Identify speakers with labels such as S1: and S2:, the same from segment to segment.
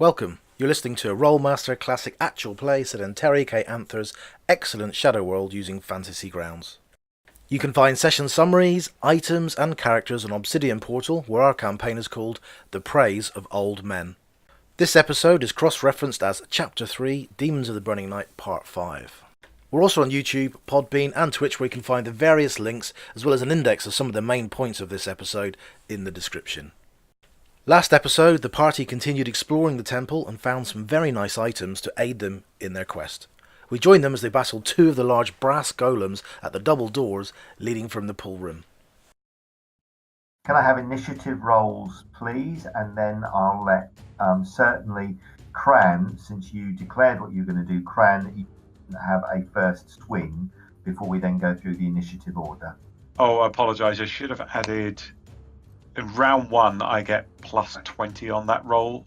S1: Welcome. You're listening to a Rolemaster Classic Actual play set in Terry K Amthor's excellent Shadow World using fantasy grounds. You can find session summaries, items and characters on Obsidian Portal, where our campaign is called The Praise of Old Men. This episode is cross-referenced as Chapter 3, Demons of the Burning Night Part 5. We're also on YouTube, Podbean and Twitch, where you can find the various links as well as an index of some of the main points of this episode in the description. Last episode, the party continued exploring the temple and found some very nice items to aid them in their quest. We joined them as they battled two of the large brass golems at the double doors leading from the pool room.
S2: Can I have initiative rolls, please? And then I'll let certainly Cran, since you declared what you're going to do, Cran, you can have a first swing before we then go through the initiative order.
S3: Oh, I apologise. I should have added... In round one, I get plus 20 on that roll.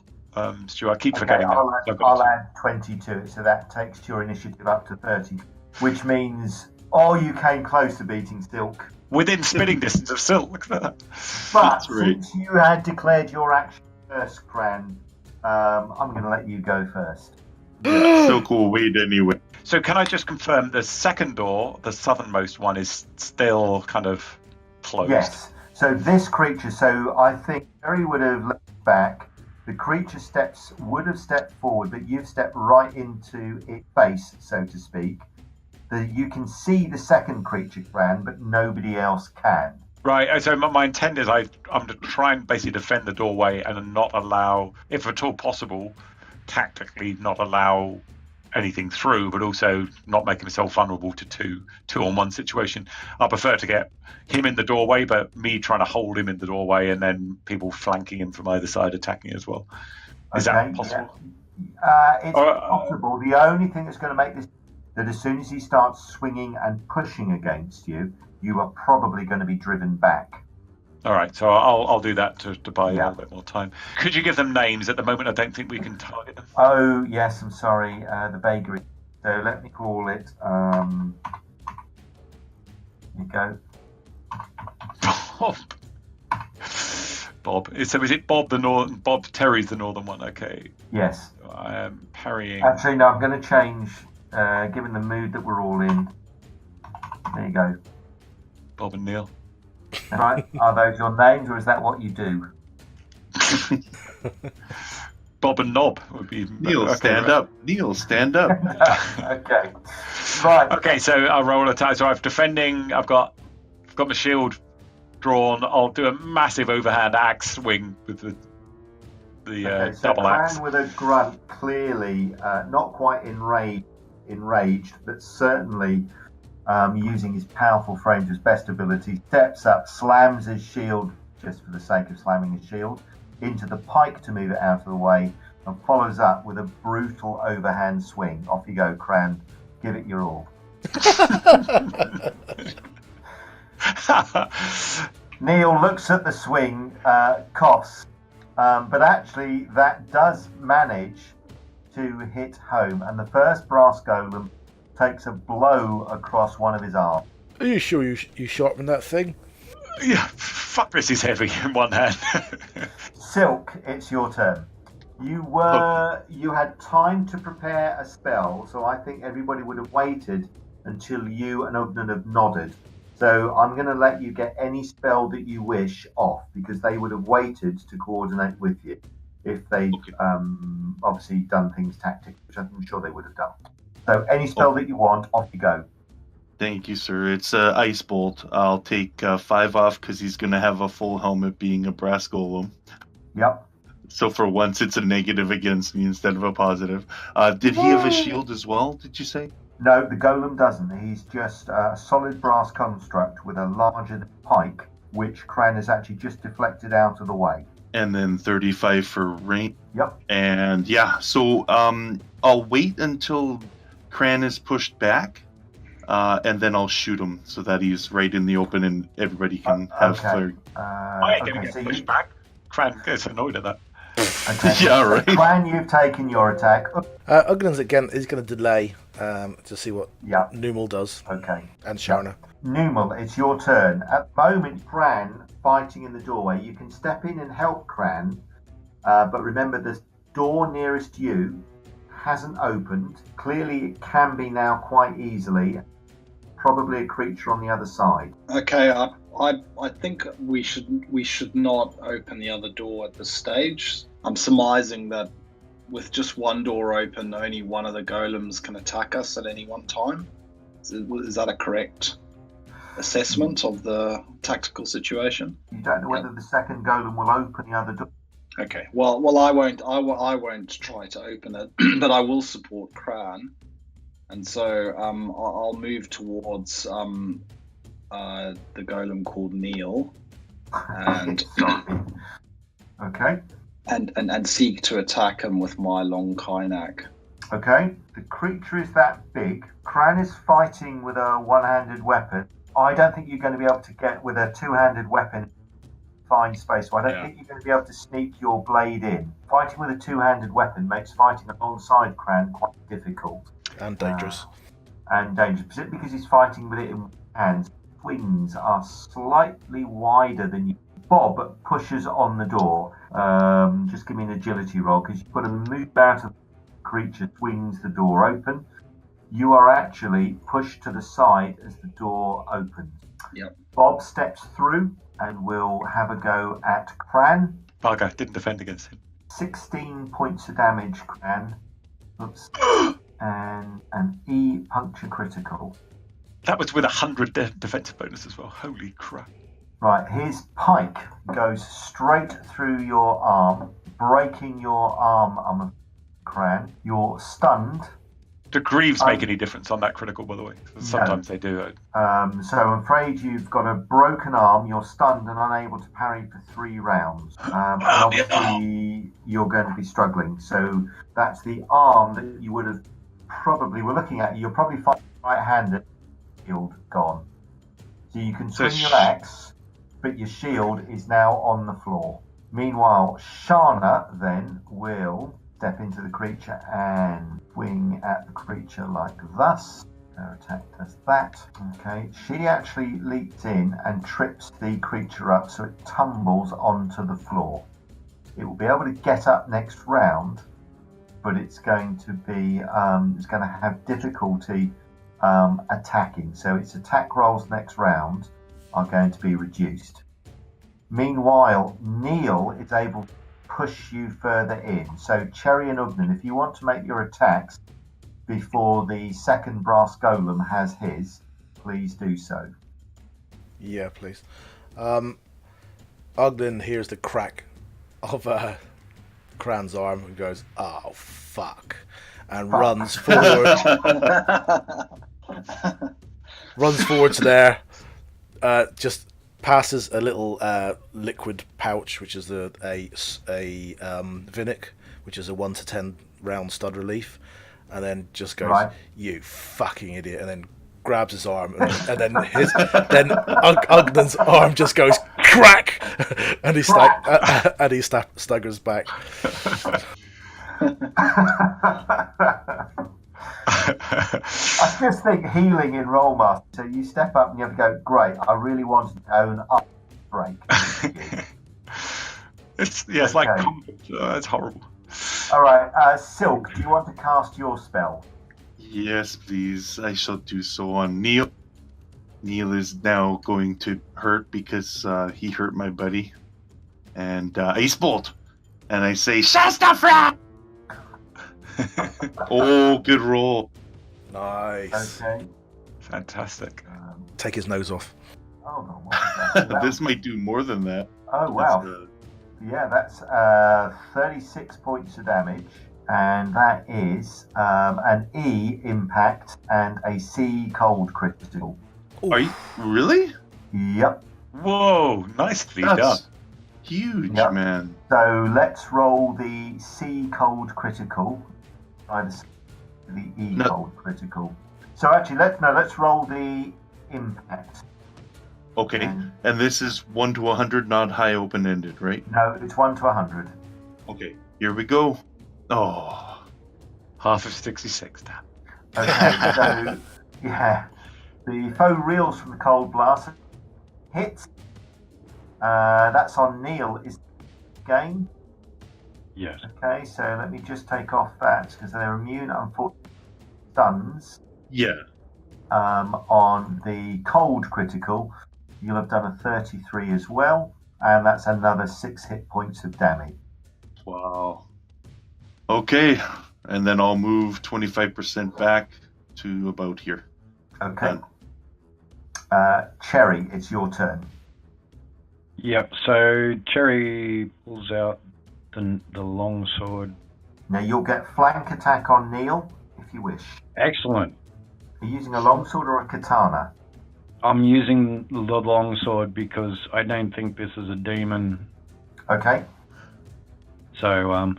S3: Stu, I keep forgetting that.
S2: I'll add 20 to it, so that takes your initiative up to 30, which means, you came close to beating Sylke.
S3: Within spitting distance of Sylke.
S2: But since you had declared your action first, Cran, I'm going to let you go first.
S4: Sylke will wait anyway.
S3: So can I just confirm the second door, the southernmost one, is still kind of closed?
S2: Yes. So this creature, I think Terry would have left back. The creature would have stepped forward, but you've stepped right into its face, so to speak. You can see the second creature, Cran, but nobody else can.
S3: Right, so my intent is I'm to try and basically defend the doorway and not allow, if at all possible, tactically not allow anything through, but also not making myself vulnerable to two-on-one situation. I prefer to get him in the doorway, but me trying to hold him in the doorway and then people flanking him from either side attacking as well. Is that possible?
S2: Yeah. It's possible. The only thing that's going to make this that as soon as he starts swinging and pushing against you, you are probably going to be driven back.
S3: All right, so I'll do that to buy a little bit more time. Could you give them names? At the moment, I don't think we can target them.
S2: Oh, yes, I'm sorry. The vagary. So let me call it... Here you go.
S3: Bob. So is it Bob the northern? Bob Terry's the northern one. Okay.
S2: Yes.
S3: I am parrying.
S2: Actually, no. I'm going to change. Given the mood that we're all in. There you go.
S3: Bob and Neil.
S2: Right. Are those your names, or is that what you do?
S3: Bob and Knob would be.
S4: Neil, stand up. Neil, stand up.
S2: Okay. Right.
S3: Okay, so I'll roll a tie. So I'm defending. I've got my shield drawn. I'll do a massive overhand axe swing with the double axe.
S2: Cran with a grunt, clearly not quite enraged, but certainly using his powerful frame to his best ability, steps up, slams his shield, just for the sake of slamming his shield, into the pike to move it out of the way, and follows up with a brutal overhand swing. Off you go, Cran. Give it your all. Neil looks at the swing, coughs, but actually that does manage to hit home, and the first brass golem takes a blow across one of his arms.
S1: Are you sure you sharpened that thing?
S3: Yeah, fuck, this is heavy in one hand.
S2: Sylke, it's your turn. You had time to prepare a spell, so I think everybody would have waited until you and Ugnan have nodded. So I'm going to let you get any spell that you wish off, because they would have waited to coordinate with you if they'd obviously done things tactically, which I'm sure they would have done. So any spell that you want, off you go.
S4: Thank you, sir. It's Ice Bolt. I'll take 5 off because he's going to have a full helmet being a brass golem.
S2: Yep.
S4: So for once, it's a negative against me instead of a positive. Did he have a shield as well, did you say?
S2: No, the golem doesn't. He's just a solid brass construct with a larger pike, which Cran has actually just deflected out of the way.
S4: And then 35 for range.
S2: Yep.
S4: And so I'll wait until Cran is pushed back, and then I'll shoot him so that he's right in the open and everybody can have flare.
S3: I ain't going to get pushed back. Cran gets annoyed at that.
S2: Okay.
S4: Yeah, right.
S2: Cran, you've taken your attack.
S1: Ugnan's again is going to delay to see what Numal does.
S2: Okay.
S1: And Sharna.
S2: Numal, it's your turn. At the moment, Cran fighting in the doorway. You can step in and help Cran, but remember door nearest you hasn't opened. Clearly, it can be now quite easily. Probably a creature on the other side.
S5: Okay, I think we should not open the other door at this stage. I'm surmising that with just one door open, only one of the golems can attack us at any one time. Is that a correct assessment of the tactical situation?
S2: You don't know whether the second golem will open the other door.
S5: Okay. Well, I won't try to open it, but I will support Cran, and so I'll move towards the golem called Neil, and
S2: Okay.
S5: and seek to attack him with my long Kynak.
S2: Okay. The creature is that big. Cran is fighting with a one-handed weapon. I don't think you're going to be able to get with a two-handed weapon find space. So I don't think you're going to be able to sneak your blade in. Fighting with a two-handed weapon makes fighting alongside Cran quite difficult.
S1: And dangerous.
S2: Particularly because he's fighting with it in hands. Wings are slightly wider than you. Bob pushes on the door. Just give me an agility roll because you've got to move out of the creature, swings the door open. You are actually pushed to the side as the door opens.
S5: Yep.
S2: Bob steps through and will have a go at Cran.
S3: Bugger, didn't defend against him.
S2: 16 points of damage, Cran. Oops. And an E puncture critical.
S3: That was with 100 defensive bonus as well. Holy crap.
S2: Right, his pike goes straight through your arm, breaking your arm, Cran. You're stunned.
S3: Do greaves make any difference on that critical, by the way? Sometimes they do.
S2: So I'm afraid you've got a broken arm, you're stunned and unable to parry for 3 rounds. And obviously you're going to be struggling. So that's the arm that you would have probably were looking at. You're probably fighting right-handed, shield gone. So you can swing your axe, but your shield is now on the floor. Meanwhile, Shana then will step into the creature and swing at the creature like thus. Her attack does that. Okay, she actually leaps in and trips the creature up so it tumbles onto the floor. It will be able to get up next round, but it's going to be it's going to have difficulty attacking. So its attack rolls next round are going to be reduced. Meanwhile, Neil is able to push you further in. So Cherry and Ugnan, if you want to make your attacks before the second brass golem has his, please do so.
S1: Yeah, please. Ugnan hears the crack of Cran's arm and goes, "Oh fuck," and runs forward. Runs forward to there. Just passes a little liquid pouch, which is a Vinnic, which is a 1 to 10 round stud relief, and then just goes, right. "You fucking idiot," and then grabs his arm, and then Ugnan's arm just goes crack, and he staggers back.
S2: I just think healing in Rolemaster. So you step up and you have to go, great, I really wanted to own up break.
S3: It's like it's horrible.
S2: Alright, Sylke, do you want to cast your spell?
S4: Yes, please. I shall do so on Neil. Neil is now going to hurt because he hurt my buddy. And Ace Bolt. And I say, Shastafra! Oh, good roll.
S1: Nice.
S2: Okay.
S3: Fantastic.
S1: Take his nose off.
S2: Hold on, what is that?
S4: This might do more than that.
S2: Oh, wow. That's 36 points of damage. And that is an E impact and a C cold critical.
S4: Are you really?
S2: Yep.
S3: Whoa, nicely done.
S4: Huge, man.
S2: So let's roll the C cold critical. The E cold critical. So actually, let's roll the impact.
S4: Okay, and this is 1 to 100, not high open-ended, right?
S2: No, it's 1 to 100.
S4: Okay, here we go. Oh,
S3: half of 66. Damn.
S2: Okay, so the foe reels from the cold blast. Hits. That's on Neil. Is game.
S6: Yes.
S2: Okay, so let me just take off that because they're immune, unfortunately, stuns.
S4: Yeah.
S2: On the cold critical, you'll have done a 33 as well, and that's another 6 hit points of damage.
S4: Wow. Okay, and then I'll move 25% back to about here.
S2: Okay. Cherry, it's your turn.
S6: Yep. So Cherry pulls out the long sword.
S2: Now you'll get flank attack on Neil if you wish.
S6: Excellent.
S2: Are you using a longsword or a katana?
S6: I'm using the long sword because I don't think this is a demon.
S2: Okay.
S6: So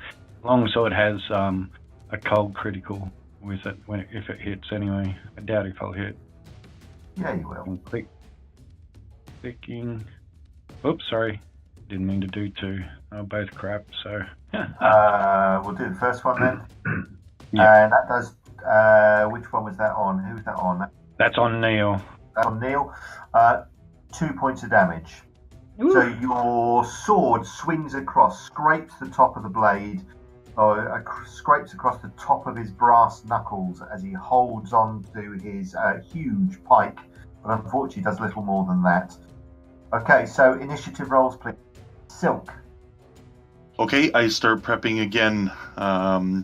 S6: long sword has a cold critical with it if it hits anyway. I doubt if I'll hit.
S2: Yeah, you will.
S6: Clicking. Oops, sorry. Didn't mean to do two. They're both crap, so...
S2: We'll do the first one then.
S6: Yeah.
S2: And that does... which one was that on? Who's that on?
S6: That's on Neil.
S2: That's on Neil. 2 points of damage.
S6: Ooh.
S2: So your sword swings across, scrapes the top of the blade, or scrapes across the top of his brass knuckles as he holds on to his huge pike, but unfortunately does little more than that. Okay, so initiative rolls, please. Sylke.
S4: Okay, I start prepping again,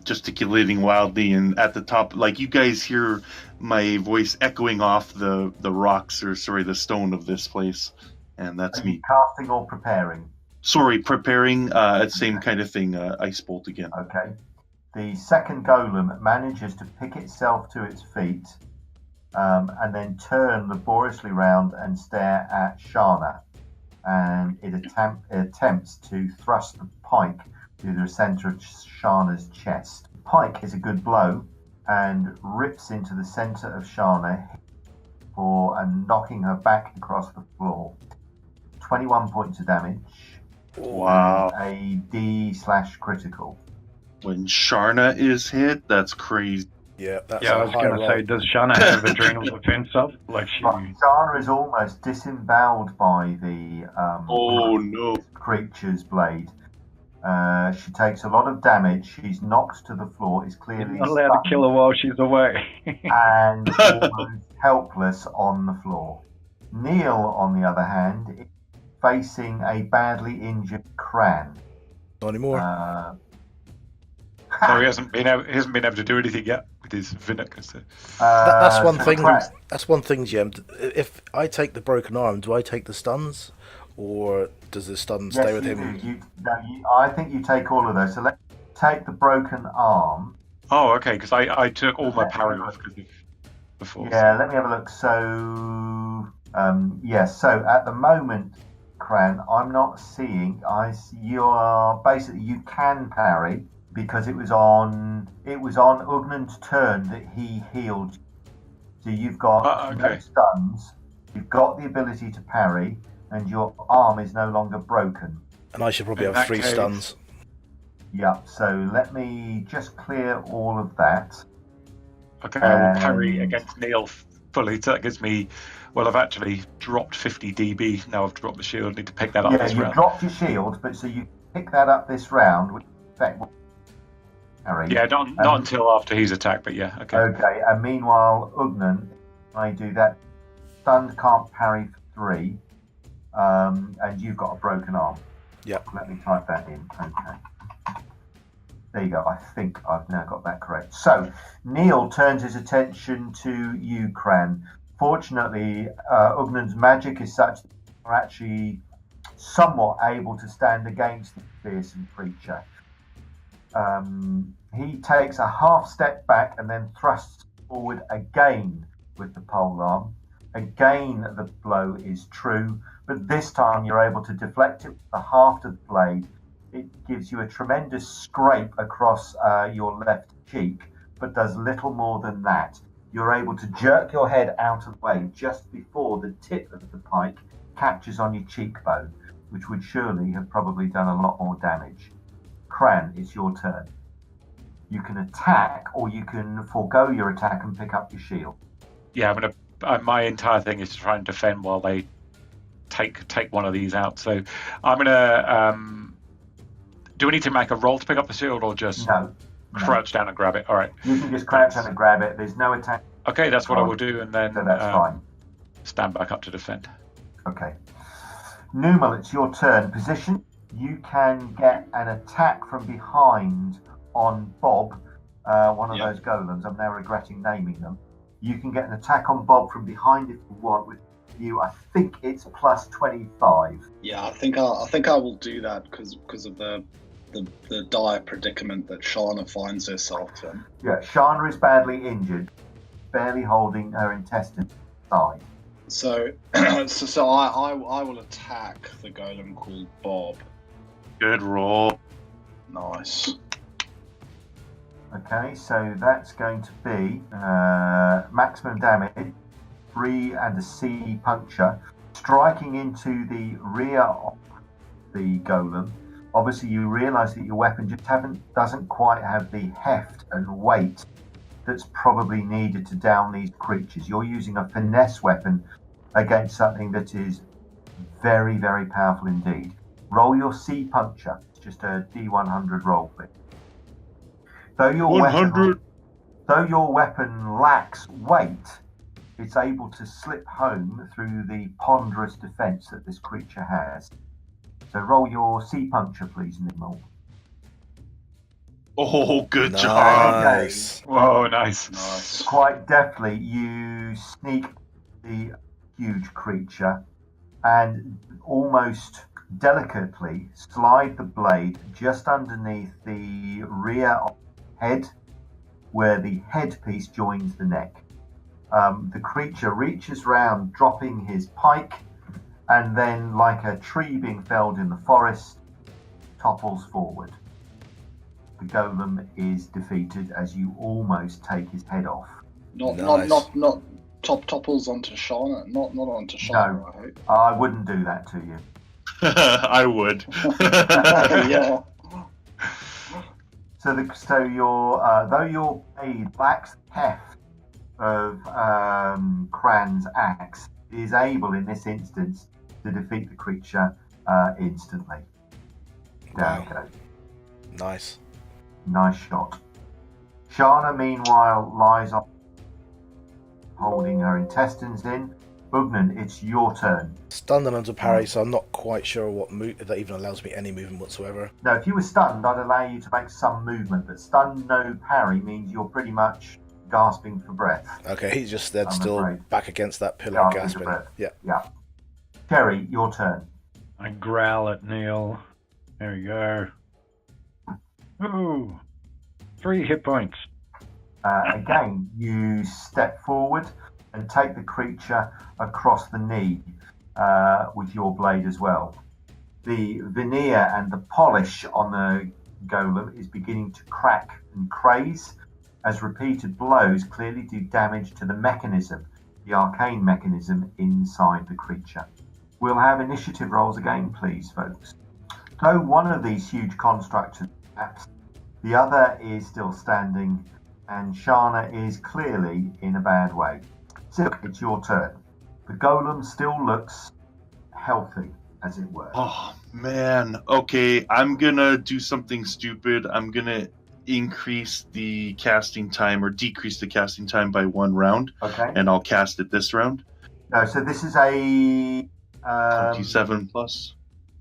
S4: gesticulating wildly, and at the top, like you guys hear my voice echoing off the rocks, or sorry, the stone of this place, and that's
S2: Are you
S4: me.
S2: casting or preparing?
S4: Sorry, preparing, same kind of thing, Ice Bolt again.
S2: Okay. The second golem manages to pick itself to its feet, and then turn laboriously round and stare at Shana. And it attempts to thrust the pike through the centre of Shana's chest. The pike is a good blow and rips into the centre of Shana and knocking her back across the floor. 21 points of damage.
S4: Wow.
S2: A D/critical.
S4: When Sharna is hit, that's crazy.
S1: Yeah, that's
S6: Yeah, I
S1: a
S6: was
S1: high
S6: going to
S1: roll.
S6: say, does Shana have adrenal defense up? Like she...
S2: Shana is almost disembowelled by the
S4: Oh no.
S2: creature's blade. She takes a lot of damage. She's knocked to the floor. Is clearly
S6: You're not allowed to kill her while she's away.
S2: and almost helpless on the floor. Neil, on the other hand, is facing a badly injured Cran.
S1: Not anymore.
S3: No, he hasn't been able to do anything yet with his vinegar. So.
S1: That's one
S2: so
S1: thing.
S2: Cran-
S1: That's one thing, Jim. If I take the broken arm, do I take the stuns, or does the stun stay with
S2: you
S1: him?
S2: do. I think you take all of those. So let's take the broken arm.
S3: Oh, okay, because I took all my parry off because of before.
S2: Yeah, let me have a look. So, yes. So at the moment, Cran, I'm not seeing. You are basically, you can parry because it was on Ugnan's turn that he healed. So you've got no stuns. You've got the ability to parry, and your arm is no longer broken.
S1: And I should probably
S3: In
S1: have
S3: that
S1: 3
S3: case-
S1: stuns.
S2: Yep. So let me just clear all of that.
S3: Okay, I will parry against Neil fully. So that gives me. Well, I've actually dropped 50 dB. Now I've dropped the shield. I need to pick that up
S2: Yeah,
S3: this
S2: you
S3: round.
S2: dropped your shield, but so you pick that up this round, which in fact will parry.
S3: Yeah, not until after he's attacked, but yeah, okay.
S2: Okay, and meanwhile, Ugnan, I do that. Stunned can't parry for 3, and you've got a broken arm.
S1: Yep.
S2: Let me type that in. Okay. There you go. I think I've now got that correct. So, Neil turns his attention to you, Cran. Fortunately, Ugnan's magic is such that you're actually somewhat able to stand against the fearsome creature. He takes a half step back and then thrusts forward again with the polearm. Again, the blow is true, but this time you're able to deflect it with the haft of the blade. It gives you a tremendous scrape across your left cheek, but does little more than that. You're able to jerk your head out of the way just before the tip of the pike catches on your cheekbone, which would surely have probably done a lot more damage. Cran, it's your turn. You can attack, or you can forego your attack and pick up your shield.
S3: Yeah, I'm gonna. My entire thing is to try and defend while they take one of these out. So I'm gonna Do we need to make a roll to pick up the shield, or just
S2: No.
S3: crouch down and grab it? All right.
S2: You can just crouch down and grab it. There's no attack.
S3: Okay, that's what I will do, and then
S2: So that's fine.
S3: stand back up to defend.
S2: Okay. Numal, it's your turn. Position. You can get an attack from behind on Bob, one of those golems. I'm now regretting naming them. You can get an attack on Bob from behind if you want. With you, I think it's plus 25.
S5: Yeah, I think I will do that because of the dire predicament that Shana finds herself in.
S2: Yeah, Shana is badly injured, barely holding her intestines aside.
S5: So I will attack the golem called Bob.
S4: Good roll.
S5: Nice.
S2: Okay, so that's going to be maximum damage, 3 and a C puncture, striking into the rear of the golem. Obviously, you realise that your weapon just doesn't quite have the heft and weight that's probably needed to down these creatures. You're using a finesse weapon against something that is very, very powerful indeed. Roll your C puncture. It's just a D100 roll, please. Though your weapon lacks weight, it's able to slip home through the ponderous defense that this creature has. So roll your C puncture, please, Nimble.
S4: Oh, good job.
S1: Nice.
S3: Whoa, nice.
S5: Nice.
S2: Quite deftly, you sneak the huge creature and almost delicately slide the blade just underneath the rear of the head, where the headpiece joins the neck. The creature reaches round, dropping his pike, and then, like a tree being felled in the forest, topples forward. The golem is defeated as you almost take his head off.
S5: Not topples onto Shana. Not onto Shana.
S2: No.
S5: I hope.
S2: I wouldn't do that to you.
S4: I would.
S5: Yeah.
S2: So your though your blade lacks the heft of Cran's axe, is able in this instance to defeat the creature instantly. Down you go.
S1: Nice.
S2: Nice shot. Shana, meanwhile, lies on, holding her intestines in. Ugnan, it's your turn.
S1: Stunned and under parry, so I'm not quite sure what if that even allows me any movement whatsoever.
S2: Now, if you were stunned, I'd allow you to make some movement, but stunned, no parry means you're pretty much gasping for breath.
S1: Okay, he's just dead
S2: I'm
S1: still
S2: afraid.
S1: back against that pillar
S2: Gasping
S1: gasping.
S2: for breath.
S1: Yeah.
S2: Yeah. Terry, your turn.
S6: I growl at Neil. There we go. Ooh, 3 hit points.
S2: Again, you step forward and take the creature across the knee with your blade as well. The veneer and the polish on the golem is beginning to crack and craze as repeated blows clearly do damage to the mechanism, the arcane mechanism inside the creature. We'll have initiative rolls again, please, folks. Though one of these huge constructs is collapsed, the other is still standing, and Shana is clearly in a bad way. Sylke, it's your turn. The golem still looks healthy, as it were.
S4: Oh, man. Okay, I'm gonna do something stupid. I'm gonna increase the casting time or decrease the casting time by 1 round,
S2: Okay.
S4: and I'll cast it this round.
S2: No, so this is a
S4: 27 plus.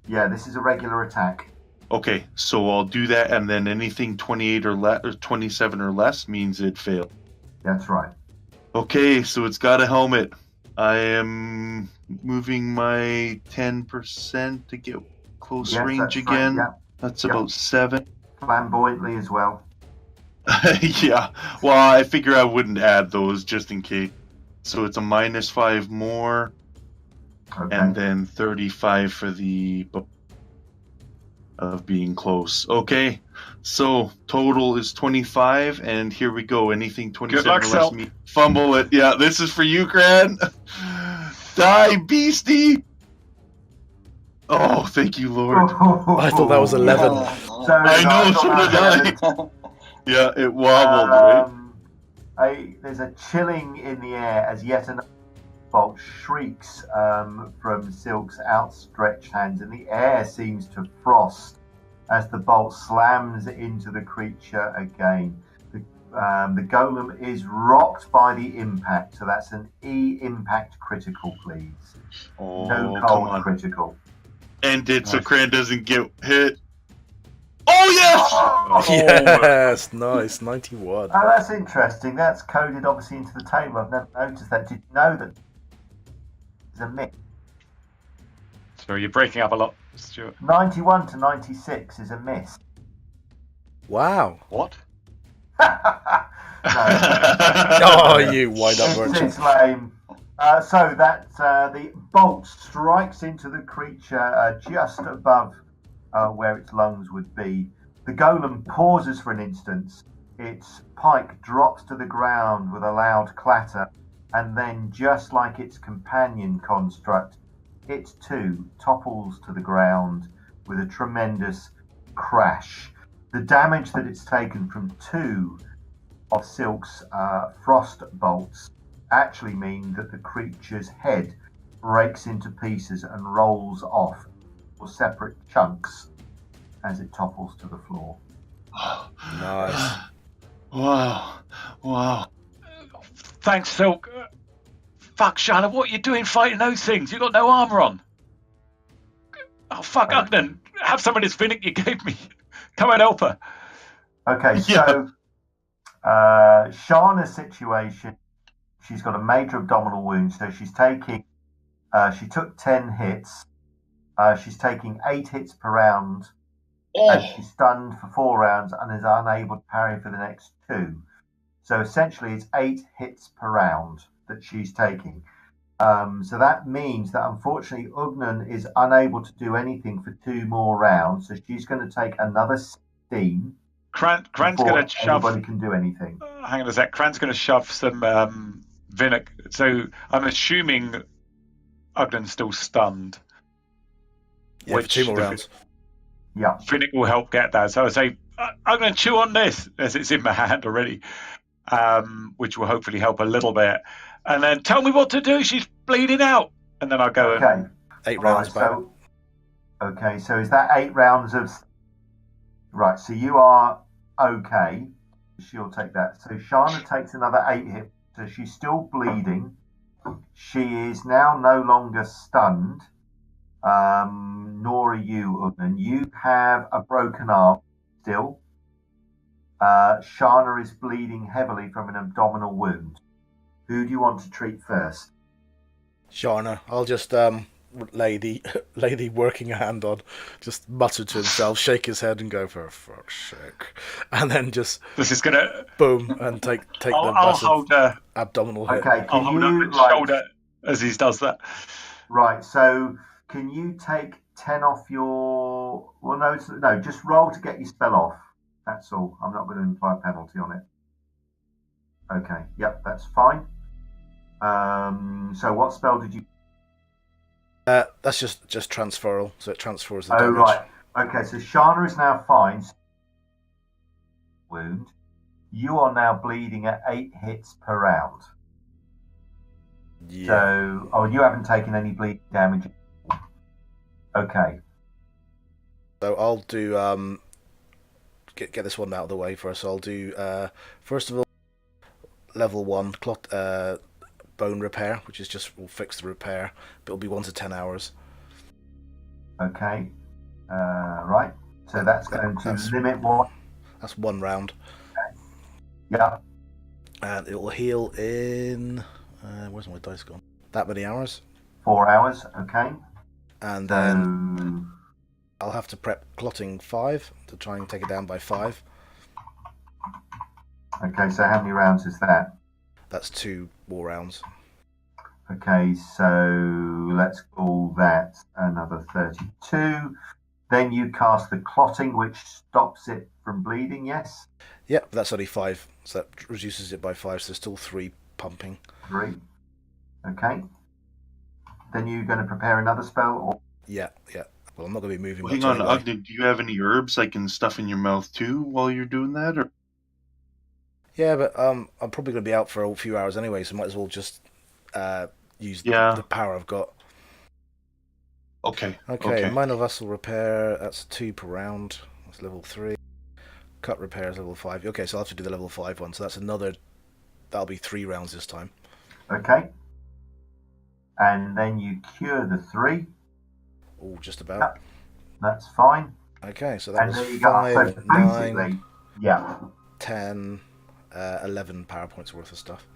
S2: Yeah, this is a regular attack.
S4: Okay, so I'll do that, and then anything 28 or 27 or less means it failed.
S2: That's right.
S4: Okay, so it's got a helmet. I am moving my 10% to get close
S2: Yes,
S4: range
S2: that's
S4: again.
S2: Right.
S4: That's
S2: Yep.
S4: about 7.
S2: Flamboyantly as well.
S4: Yeah, well, I figure I wouldn't add those just in case. So it's a -5 more,
S2: Okay.
S4: and then 35 for the of being close. Okay, so total is 25, and here we go. Anything 27
S3: luck,
S4: or less,
S3: Sylke.
S4: me fumble it. Yeah, this is for you, Gran. Die, beastie! Oh, thank you, Lord.
S1: I thought that was 11.
S2: So,
S4: I know, so did I. Yeah, it wobbled, right?
S2: There's a chilling in the air as yet another bolt shrieks from Sylke's outstretched hands, and the air seems to frost as the bolt slams into the creature again. The golem is rocked by the impact, so that's an E impact critical, please.
S4: Oh,
S2: No
S4: come
S2: cold
S4: on.
S2: critical.
S4: End it so Cran doesn't get hit. Oh, yes!
S2: Oh,
S1: Yes, nice, 91.
S2: that's interesting. That's coded obviously into the table. I've never noticed that. Did you know that it's a miss?
S3: So you're breaking up a lot, Stuart.
S2: 91 to 96 is a miss.
S1: Wow.
S3: What?
S2: No.
S1: Oh, you wind-up merchant.
S2: It's lame. So that the bolt strikes into the creature just above where its lungs would be. The golem pauses for an instant. Its pike drops to the ground with a loud clatter, and then, just like its companion construct, it too topples to the ground with a tremendous crash. The damage that it's taken from 2 of Sylke's frost bolts actually mean that the creature's head breaks into pieces and rolls off for separate chunks as it topples to the floor.
S1: Nice.
S4: Wow.
S3: Thanks, Sylke. Fuck, Shanna, what are you doing fighting those things? You got no armor on. Oh, fuck, Ugnan. Have some of this Finnick you gave me. Come and help her.
S2: Okay, so Shana's situation, she's got a major abdominal wound, so she's taking, she took 10 hits. She's taking 8 hits per round, and she's stunned for 4 rounds and is unable to parry for the next 2. So essentially it's 8 hits per round that she's taking. So that means that unfortunately Ugnan is unable to do anything for 2 more rounds, so she's going to take another 16.
S3: Cran's going to shove.
S2: Anybody can do anything.
S3: Hang on a sec. Cran's going to shove some Vinnick. So I'm assuming Ugnan's still stunned.
S1: Yeah, for 2 more rounds.
S2: Yeah.
S3: Finnick will help get that. So I say, I'm going to chew on this as it's in my hand already, which will hopefully help a little bit. And then tell me what to do. She's bleeding out. And then I'll go
S2: Okay.
S1: 8 rounds back.
S2: So is that 8 rounds of... Right, so you are okay. She'll take that. So Shana takes another 8 hits. So she's still bleeding. She is now no longer stunned. Nor are you, Ugnan. You have a broken arm still. Shana is bleeding heavily from an abdominal wound. Who do you want to treat first?
S1: Shana, I'll just lay the working hand on, just mutter to himself, shake his head and go, for fuck's sake. And then just
S3: this is gonna
S1: boom and take
S3: I'll hold
S1: abdominal hit.
S2: Okay,
S3: I'll hold up his shoulder as he does that.
S2: Right, so can you take 10 off your... Well, no, just roll to get your spell off. That's all. I'm not going to imply a penalty on it. Okay, yep, that's fine. So what spell did you...
S1: That's just transferal, so it transfers the damage.
S2: Oh, right. Okay, so Shana is now fine. Wound. You are now bleeding at 8 hits per round.
S1: Yeah.
S2: So, you haven't taken any bleed damage. Okay.
S1: So I'll do get this one out of the way first. I'll do first of all level 1 bone repair, which is just will fix the repair, but it'll be 1 to 10 hours.
S2: Okay. Right. So that's going to limit what?
S1: That's 1 round.
S2: Okay. Yeah.
S1: And it will heal in where's my dice gone? That many hours.
S2: 4 hours. Okay.
S1: And then I'll have to prep clotting 5 to try and take it down by 5.
S2: Okay, so how many rounds is that?
S1: That's 2 more rounds.
S2: Okay, so let's call that another 32. Then you cast the clotting, which stops it from bleeding, yes?
S1: Yep, that's only 5, so that reduces it by 5, so there's still 3 pumping.
S2: 3. Okay. Then you're going to prepare another spell? Or...
S1: Yeah. Well, I'm not going to be moving
S4: Well,
S1: much
S4: hang on,
S1: anyway.
S4: Ugnan, do you have any herbs I can stuff in your mouth too while you're doing that? Or...
S1: Yeah, but I'm probably going to be out for a few hours anyway, so might as well just use the power I've got.
S4: Okay.
S1: Minor vessel repair, that's 2 per round. It's level 3. Cut repairs level 5. Okay, so I'll have to do the level 5 one. So that's another. That'll be 3 rounds this time.
S2: Okay. And then you cure the 3.
S1: Oh, just about.
S2: Yep. That's fine.
S1: Okay, so that
S2: And
S1: was
S2: there you go.
S1: 5,
S2: So
S1: 9,
S2: basically, yeah.
S1: 10, 11 power points worth of stuff.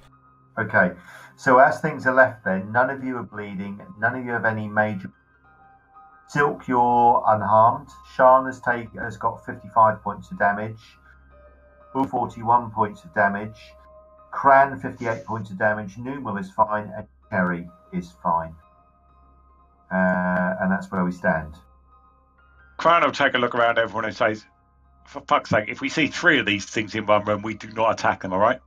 S2: Okay. So as things are left then, none of you are bleeding. None of you have any major... Sylke, you're unharmed. Shan has got 55 points of damage. Bull 41 points of damage. Cran 58 points of damage. Numal is fine. And Terry is fine. And that's where we stand.
S3: Crown will take a look around everyone and says, for fuck's sake, if we see 3 of these things in one room, we do not attack them, all right?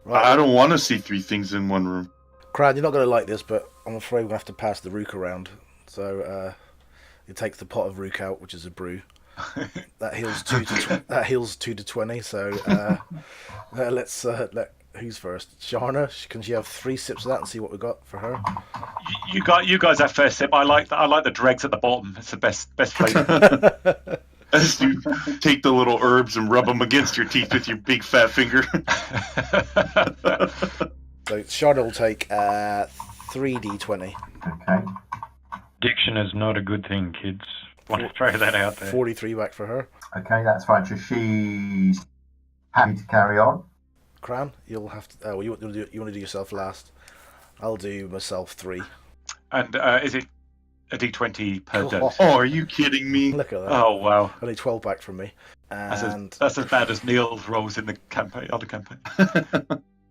S1: Right.
S4: I don't want to see 3 things in one room.
S1: Crad, you're not going to like this, but I'm afraid we're going to have to pass the rook around. So you take the pot of rook out, which is a brew. That heals 2 to 20. So let's let who's first? Sharna. Can she have 3 sips of that and see what we got for her?
S3: You guys have first sip. I like the dregs at the bottom. It's the best flavour.
S4: As you take the little herbs and rub them against your teeth with your big fat finger.
S1: So Sharna will take 3d20.
S2: Okay.
S6: Addiction is not a good thing, kids. Want to throw that out there.
S1: 43 back for her.
S2: Okay, that's fine. So she's happy to carry on.
S1: Cran, you'll have to. You want to do yourself last. I'll do myself 3.
S3: And is it a d20 per dose?
S4: Oh, are you kidding me?
S1: Look at that.
S3: Oh wow,
S1: Only 12 back from me. And
S3: that's as bad as Neil's rolls in the other campaign.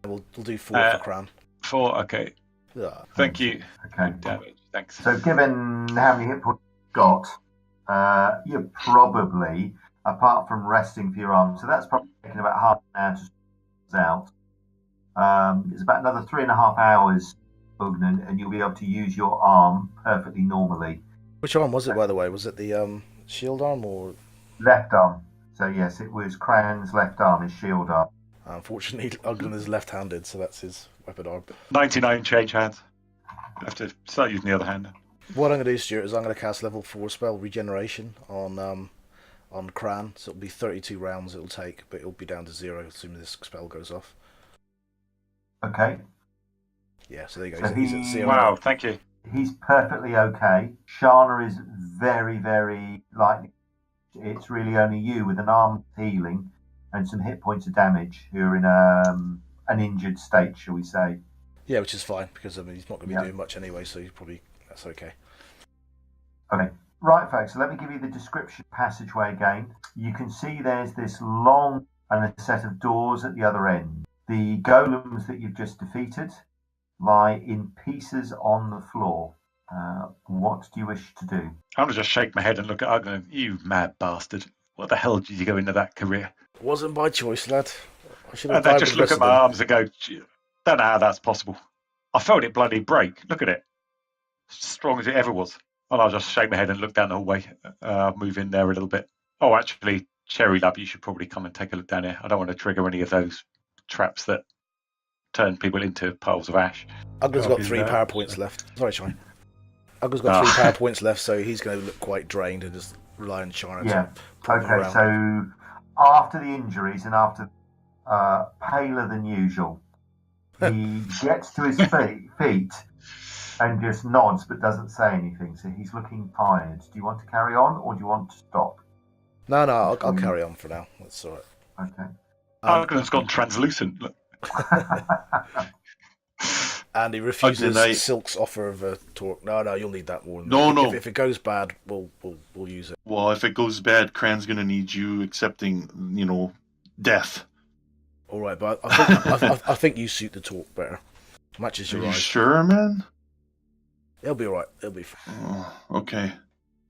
S1: we'll do 4 for Cran.
S3: 4, okay.
S1: Yeah.
S3: Thank you.
S2: Okay.
S3: Good damage. Thanks.
S2: So given how many hit points you've got, you're probably, apart from resting for your arm, so that's probably taking about half an hour to sort out. It's about another 3.5 hours, Ugnan, and you'll be able to use your arm perfectly normally.
S1: Which arm was it, by the way? Was it the shield arm or?
S2: Left arm. So yes, it was Cran's left arm, his shield arm.
S1: Unfortunately, Ugnan is left-handed, so that's his weapon arm.
S3: 99 change hands. I have to start using the other hand.
S1: What I'm going to do, Stuart, is I'm going to cast level 4 spell regeneration on Cran. So it'll be 32 rounds it'll take, but it'll be down to 0 as soon as this spell goes off.
S2: Okay.
S1: Yeah, so there you go.
S2: So
S1: He's at 0.
S3: Wow, thank you.
S2: He's perfectly okay. Sharna is very, very lightly. It's really only you with an arm healing and some hit points of damage who are in an injured state, shall we say.
S1: Yeah, which is fine, because I mean, he's not going to be
S2: Yeah.
S1: doing much anyway, so that's okay.
S2: Okay. Right, folks, so let me give you the description passageway again. You can see there's this long and a set of doors at the other end. The golems that you've just defeated lie in pieces on the floor. What do you wish to do?
S3: I'm going to just shake my head and look at Ugnan. You mad bastard. What the hell did you go into that career?
S1: It wasn't by choice, lad. I should have
S3: And then
S1: died
S3: just
S1: with the
S3: look
S1: rest
S3: at
S1: of
S3: my
S1: them.
S3: arms and go, don't know how that's possible. I felt it bloody break. Look at it. Strong as it ever was. And I'll just shake my head and look down the hallway. Move in there a little bit. Oh, actually, Cherry Lab, you should probably come and take a look down here. I don't want to trigger any of those traps that turn people into piles of ash.
S1: Ugnan's got
S6: Copy
S1: 3
S6: that.
S1: power points left. Sorry, Sean. Ugnan's got 3 power points left, so he's going to look quite drained and just rely on Sharna
S2: Yeah.
S1: to pull him
S2: Okay,
S1: around.
S2: so after the injuries and after paler than usual, he gets to his feet and just nods but doesn't say anything. So he's looking tired. Do you want to carry on or do you want to stop?
S1: No, I'll carry on for now. That's all right.
S2: Okay.
S3: Ugnan's gone translucent. Look.
S1: And he refuses
S4: Ugnan,
S1: Sylke's offer of a torque. No, you'll need that more.
S4: No.
S1: If it goes bad, we'll use it.
S4: Well, if it goes bad, Cran's gonna need you accepting, death.
S1: All right, but I think you suit the torque better. Matches
S4: Are
S1: your
S4: you
S1: eyes.
S4: sure, man?
S1: It'll be all right. It'll be fine.
S4: Oh, okay.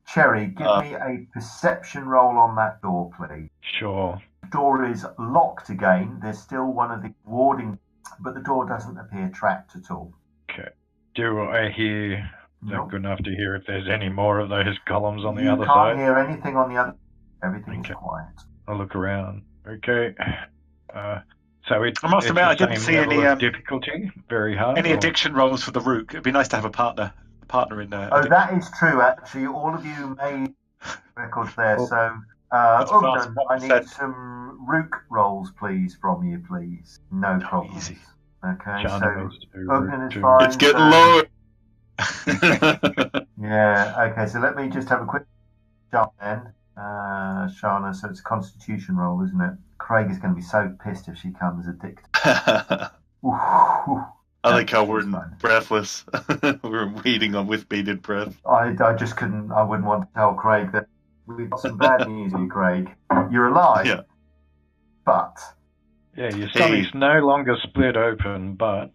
S2: Cherry, give me a perception roll on that door, please.
S6: Sure.
S2: The door is locked again. There's still one of the warding, but the door doesn't appear trapped at all.
S6: Okay. Do I hear? Is that
S2: Nope.
S6: good enough to hear if there's any more of those columns on the
S2: You
S6: other
S2: can't
S6: side?
S2: hear anything on the other. Everything
S6: Okay.
S2: is quiet.
S6: I'll look around. Okay. So it's.
S3: I must
S6: it's
S3: admit,
S6: the
S3: I didn't
S6: same
S3: see
S6: level
S3: any,
S6: of difficulty. Very hard.
S3: Any
S6: or-
S3: addiction rolls for the Rook? It'd be nice to have a partner in there.
S2: Oh, that is true, actually. All of you made records there.
S1: Oh.
S2: So
S3: That's a fast
S2: Ugnan, I need
S3: 1%.
S2: some rook rolls, please, from you, please. No problem.
S3: easy.
S2: Okay,
S6: Shana
S2: so
S6: needs to do
S2: Ugnan
S6: root
S2: is
S6: too.
S2: fine.
S4: It's getting
S2: so-
S4: lower.
S2: Yeah, okay, so let me just have a quick jump then. Shana, so it's a constitution roll, isn't it? Craig is going to be so pissed if she comes addicted.
S4: I like how we're
S2: She's fine.
S4: breathless. We're waiting on with bated breath.
S2: I just couldn't, I wouldn't want to tell Craig that we've got some bad news here, Craig. You're alive,
S4: Yeah.
S2: but...
S6: Yeah, your stomach's no longer split open, but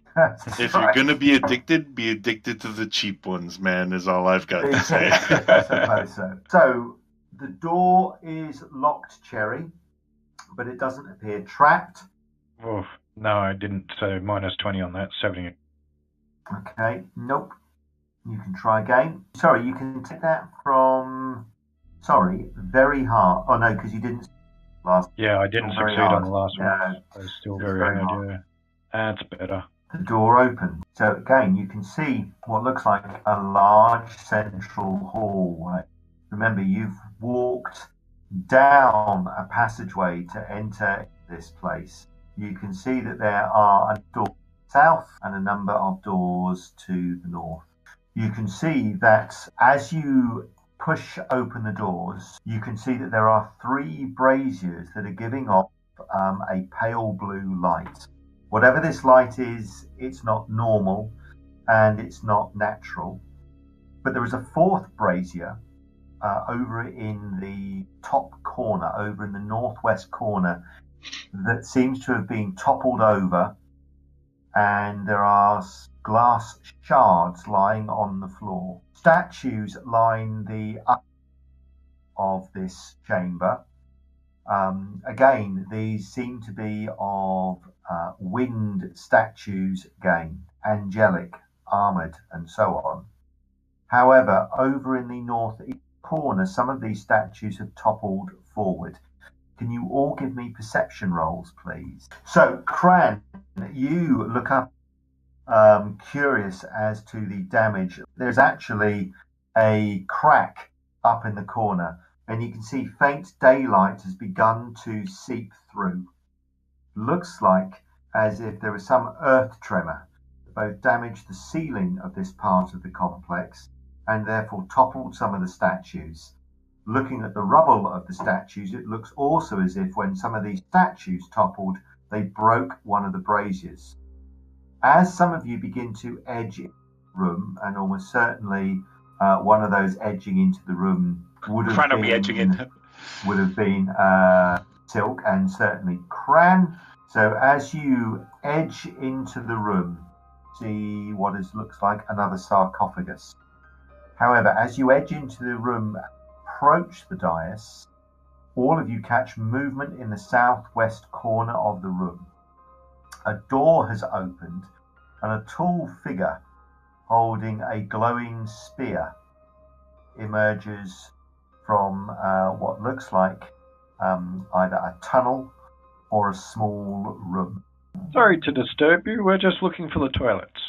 S4: If you're gonna be addicted to the cheap ones, man, is all I've got to say.
S2: I suppose so. So, the door is locked, Cherry, but it doesn't appear trapped.
S6: oof, no, I didn't. So -20 on that, 70.
S2: Okay, nope. You can try again. Sorry, you can take that from... Sorry, very hard. Oh, no, because you didn't last.
S6: Yeah, I didn't
S2: Very
S6: succeed on
S2: hard.
S6: the last
S2: Yeah,
S6: one. I was still
S2: it's
S6: very
S2: very
S6: hard,
S2: hard.
S6: yeah. That's better.
S2: The door opened. So again, you can see what looks like a large central hallway. Remember, you've walked down a passageway to enter this place. You can see that there are a door south and a number of doors to the north. You can see that as you push open the doors, you can see that there are 3 braziers that are giving off a pale blue light. Whatever this light is, it's not normal and it's not natural. But there is a 4th brazier over in the top corner, over in the northwest corner, that seems to have been toppled over, and there are glass shards lying on the floor. Statues line the up of this chamber. Again, these seem to be of winged statues, again, angelic, armoured, and so on. However, over in the northeast corner, some of these statues have toppled forward. Can you all give me perception rolls, please? So, Cran, you look up, curious as to the damage. There's actually a crack up in the corner, and you can see faint daylight has begun to seep through. Looks like as if there was some earth tremor that both damaged the ceiling of this part of the complex and therefore toppled some of the statues. Looking at the rubble of the statues, it looks also as if when some of these statues toppled, they broke one of the braziers. As some of you begin to edge into the room, and almost certainly one of those edging into the room would have been Sylke and certainly Cran. So as you edge into the room, see what looks like another sarcophagus. However, as you edge into the room, approach the dais, all of you catch movement in the southwest corner of the room. A door has opened, and a tall figure holding a glowing spear emerges from what looks like either a tunnel or a small room.
S6: Sorry to disturb you, we're just looking for the toilets.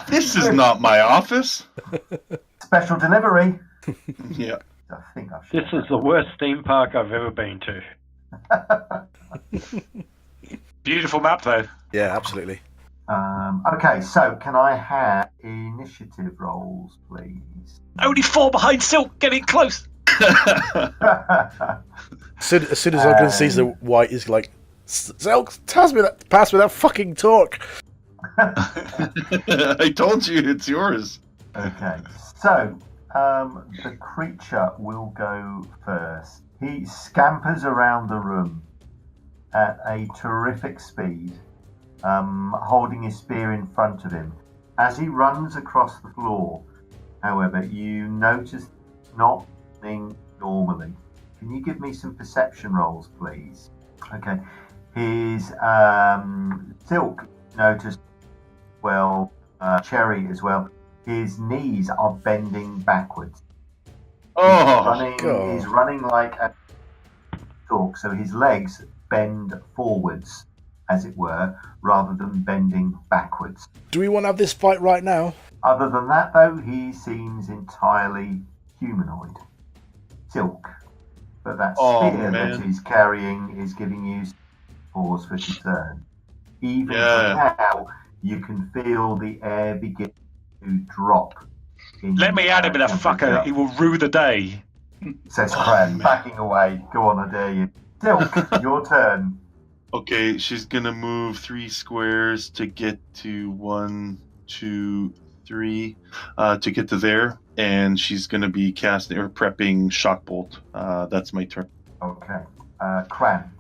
S4: This is not my office.
S2: Special delivery.
S4: Yeah.
S2: I think I've
S6: This is the worst theme park I've ever been to.
S3: Beautiful map, though.
S1: Yeah, absolutely.
S2: Okay, so can I have initiative rolls, please?
S3: Only 4 behind Sylke, getting close.
S1: As soon as Ugnan sees the white, he's like, Sylke, pass me that fucking torque.
S4: I told you it's yours.
S2: Okay, so the creature will go first. He scampers around the room at a terrific speed, holding his spear in front of him. As he runs across the floor, however, you notice not running normally. Can you give me some perception rolls, please? Okay. His Sylke noticed Cherry as well. His knees are bending backwards. He's running like a stork, so his legs bend forwards, as it were, rather than bending backwards.
S1: Do we want to have this fight right now?
S2: Other than that, though, he seems entirely humanoid. Sylke. But that
S4: Oh,
S2: spear that
S4: man.
S2: he's carrying is giving you pause for concern. Even
S4: Yeah.
S2: now, you can feel the air begin to drop.
S3: Let me at him in a fucker. He will rue the day.
S2: Says
S4: Oh,
S2: Cran,
S4: man.
S2: backing away. Go on, I dare you. Sylke, your turn.
S4: Okay, she's gonna move 3 squares to get to 1, 2, 3, to get to there, and she's gonna be casting or prepping shock bolt. That's my turn.
S2: Okay. Cran.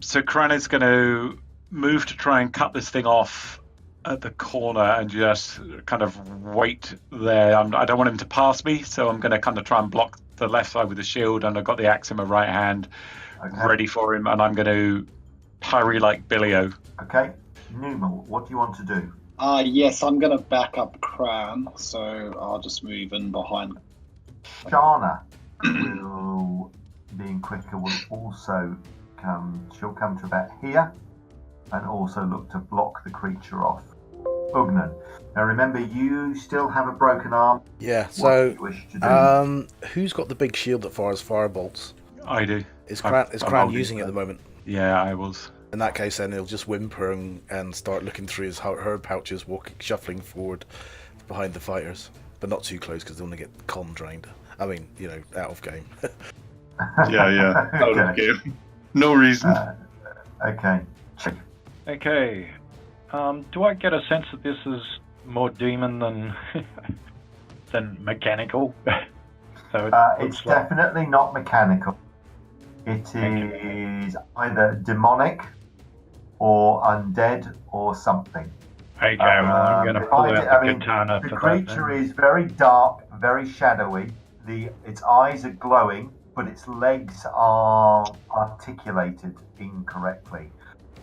S3: So Kran is going to move to try and cut this thing off at the corner and just kind of wait there. I don't want him to pass me, so I'm going to kind of try and block the left side with the shield, and I've got the axe in my right hand ready for him, and I'm going to parry like Billio.
S2: Okay. Numal, what do you want to do?
S5: Yes, I'm going to back up Cran, so I'll just move in behind.
S2: Shana will, being quicker, will also come. She'll come to about here and also look to block the creature off. Ugnan. Now remember, you still have a broken arm.
S1: Yeah,
S2: What
S1: so
S2: do you wish to do?
S1: who's got the big shield that fires firebolts?
S3: I do.
S1: Is
S3: I'm
S1: Cran
S3: holding
S1: using it
S3: it.
S1: at the moment?
S3: Yeah, I was.
S1: In that case, then he'll just whimper and start looking through his herb pouches, shuffling forward behind the fighters, but not too close because they want to get con drained. I mean, out of game.
S4: Yeah. Out of game. No reason.
S2: Okay.
S6: Okay. Do I get a sense that this is more demon than than mechanical? So
S2: It's definitely not mechanical. It is either demonic or undead or something.
S6: Okay, well, I'm going to pull out the katana
S2: the
S6: for
S2: creature
S6: that.
S2: is very dark, very shadowy. Its eyes are glowing, but its legs are articulated incorrectly.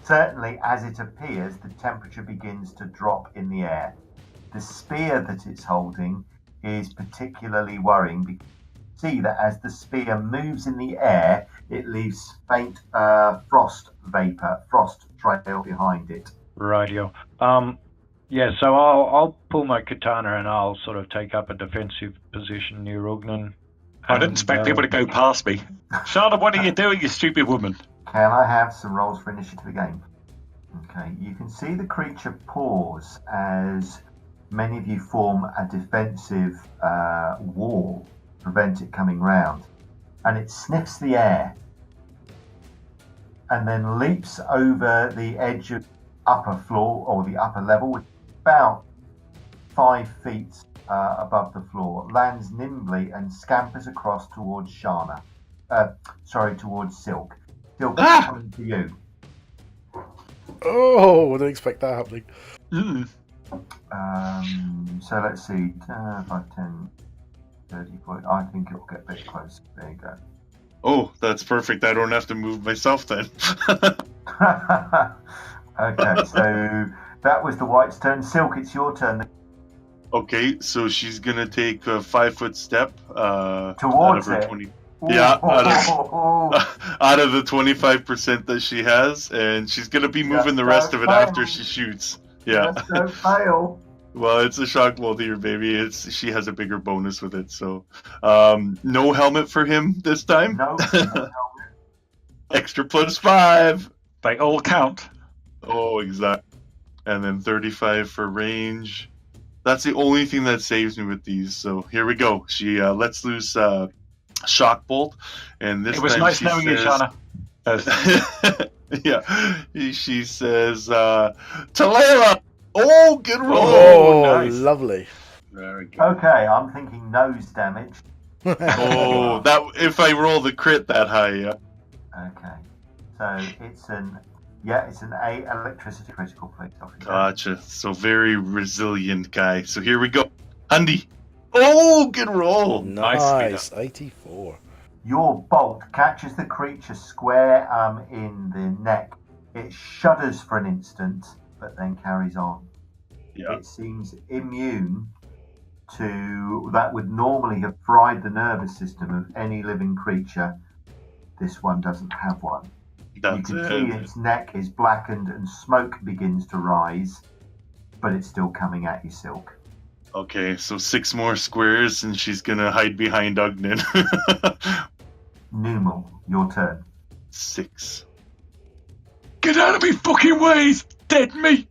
S2: Certainly, as it appears, the temperature begins to drop in the air. The spear that it's holding is particularly worrying because you see that as the spear moves in the air, it leaves faint frost trail behind it.
S6: Rightio. Yeah, so I'll pull my katana and I'll sort of take up a defensive position near Ugnan.
S3: I didn't expect people to go past me. Shana, what are you doing, you stupid woman?
S2: Can I have some rolls for initiative again? Okay, you can see the creature pause as many of you form a defensive wall to prevent it coming round. And it sniffs the air and then leaps over the edge of the upper floor or the upper level, which is about 5 feet above the floor, lands nimbly and scampers across towards Shana. Towards Sylke. Sylke is coming to you.
S1: Oh, I didn't expect that happening.
S2: So let's see. 5, 10, 30, 40. I think it'll get a bit closer. There you go.
S4: Oh, that's perfect. I don't have to move myself then.
S2: Okay, so that was the White's turn. Sylke, it's your turn.
S4: Okay, so she's gonna take a 5-foot step
S2: Towards
S4: out of her
S2: it?
S4: 20. Yeah, out of the 25% that she has, and she's gonna be moving the rest of it after she shoots. Yeah.
S2: Just don't fail.
S4: Well, it's a shock bolt here, baby. She has a bigger bonus with it, so no helmet for him this time.
S2: No.
S4: Extra +5.
S3: They all count.
S4: Oh, exactly. And then 35 for range. That's the only thing that saves me with these. So here we go. She lets loose shock bolt, and this
S3: It was
S4: time
S3: nice
S4: she
S3: knowing you,
S4: says,
S3: Shana.
S4: Yeah, she says, Talela! Oh, good roll!
S1: Oh,
S3: nice.
S1: Lovely.
S4: Very good.
S2: Okay, I'm thinking nose damage.
S4: Oh, that if I roll the crit that high, yeah.
S2: Okay, so it's an A electricity critical, please.
S4: Gotcha. So very resilient guy. So here we go. Hundy. Oh, good roll.
S1: Nice. 84.
S2: Your bolt catches the creature square in the neck. It shudders for an instant, but then carries on.
S4: Yeah.
S2: It seems immune to that would normally have fried the nervous system of any living creature. This one doesn't have one.
S4: That's
S2: you can
S4: it.
S2: see its neck is blackened and smoke begins to rise, but it's still coming at you, Sylke.
S4: Okay, so 6 more squares, and she's gonna hide behind Ugnan.
S2: Numal, your turn.
S4: 6.
S3: Get out of me fucking ways, dead meat!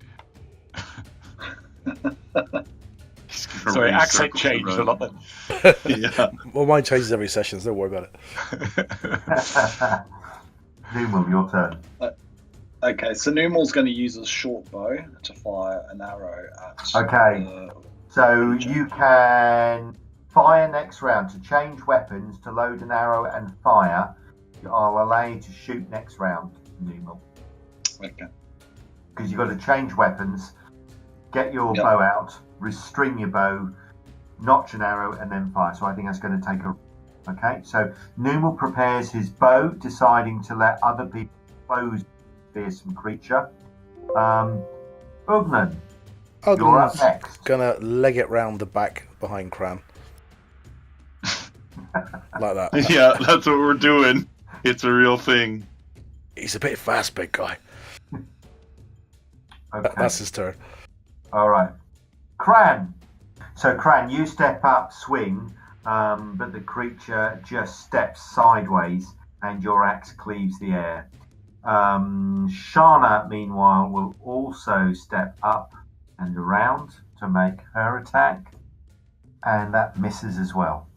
S4: He's gonna
S3: Sorry,
S4: raise
S3: accent
S4: circles
S3: changed a
S4: around
S3: lot then.
S4: Yeah.
S1: Well, mine changes every session, so don't worry about it.
S2: Numal, your turn.
S5: Okay, so Numal's going to use a short bow to fire an arrow at.
S2: Okay. So you can fire next round. To change weapons, to load an arrow and fire, I'll allow you to shoot next round, Numal.
S5: Okay.
S2: Because you've got to change weapons, get your bow out, restring your bow, notch an arrow, and then fire. So I think that's going to take a... Okay, so Numal prepares his bow, deciding to let other people close the fearsome creature. Ugnan, you're up next.
S1: Gonna leg it round the back behind Cran. Like that.
S4: Yeah, that's what we're doing. It's a real thing.
S1: He's a bit fast, big guy.
S2: Okay.
S1: That's his turn.
S2: All right. Cran. So, Cran, you step up, swing, but the creature just steps sideways and your axe cleaves the air. Shana, meanwhile, will also step up and around to make her attack, and that misses as well.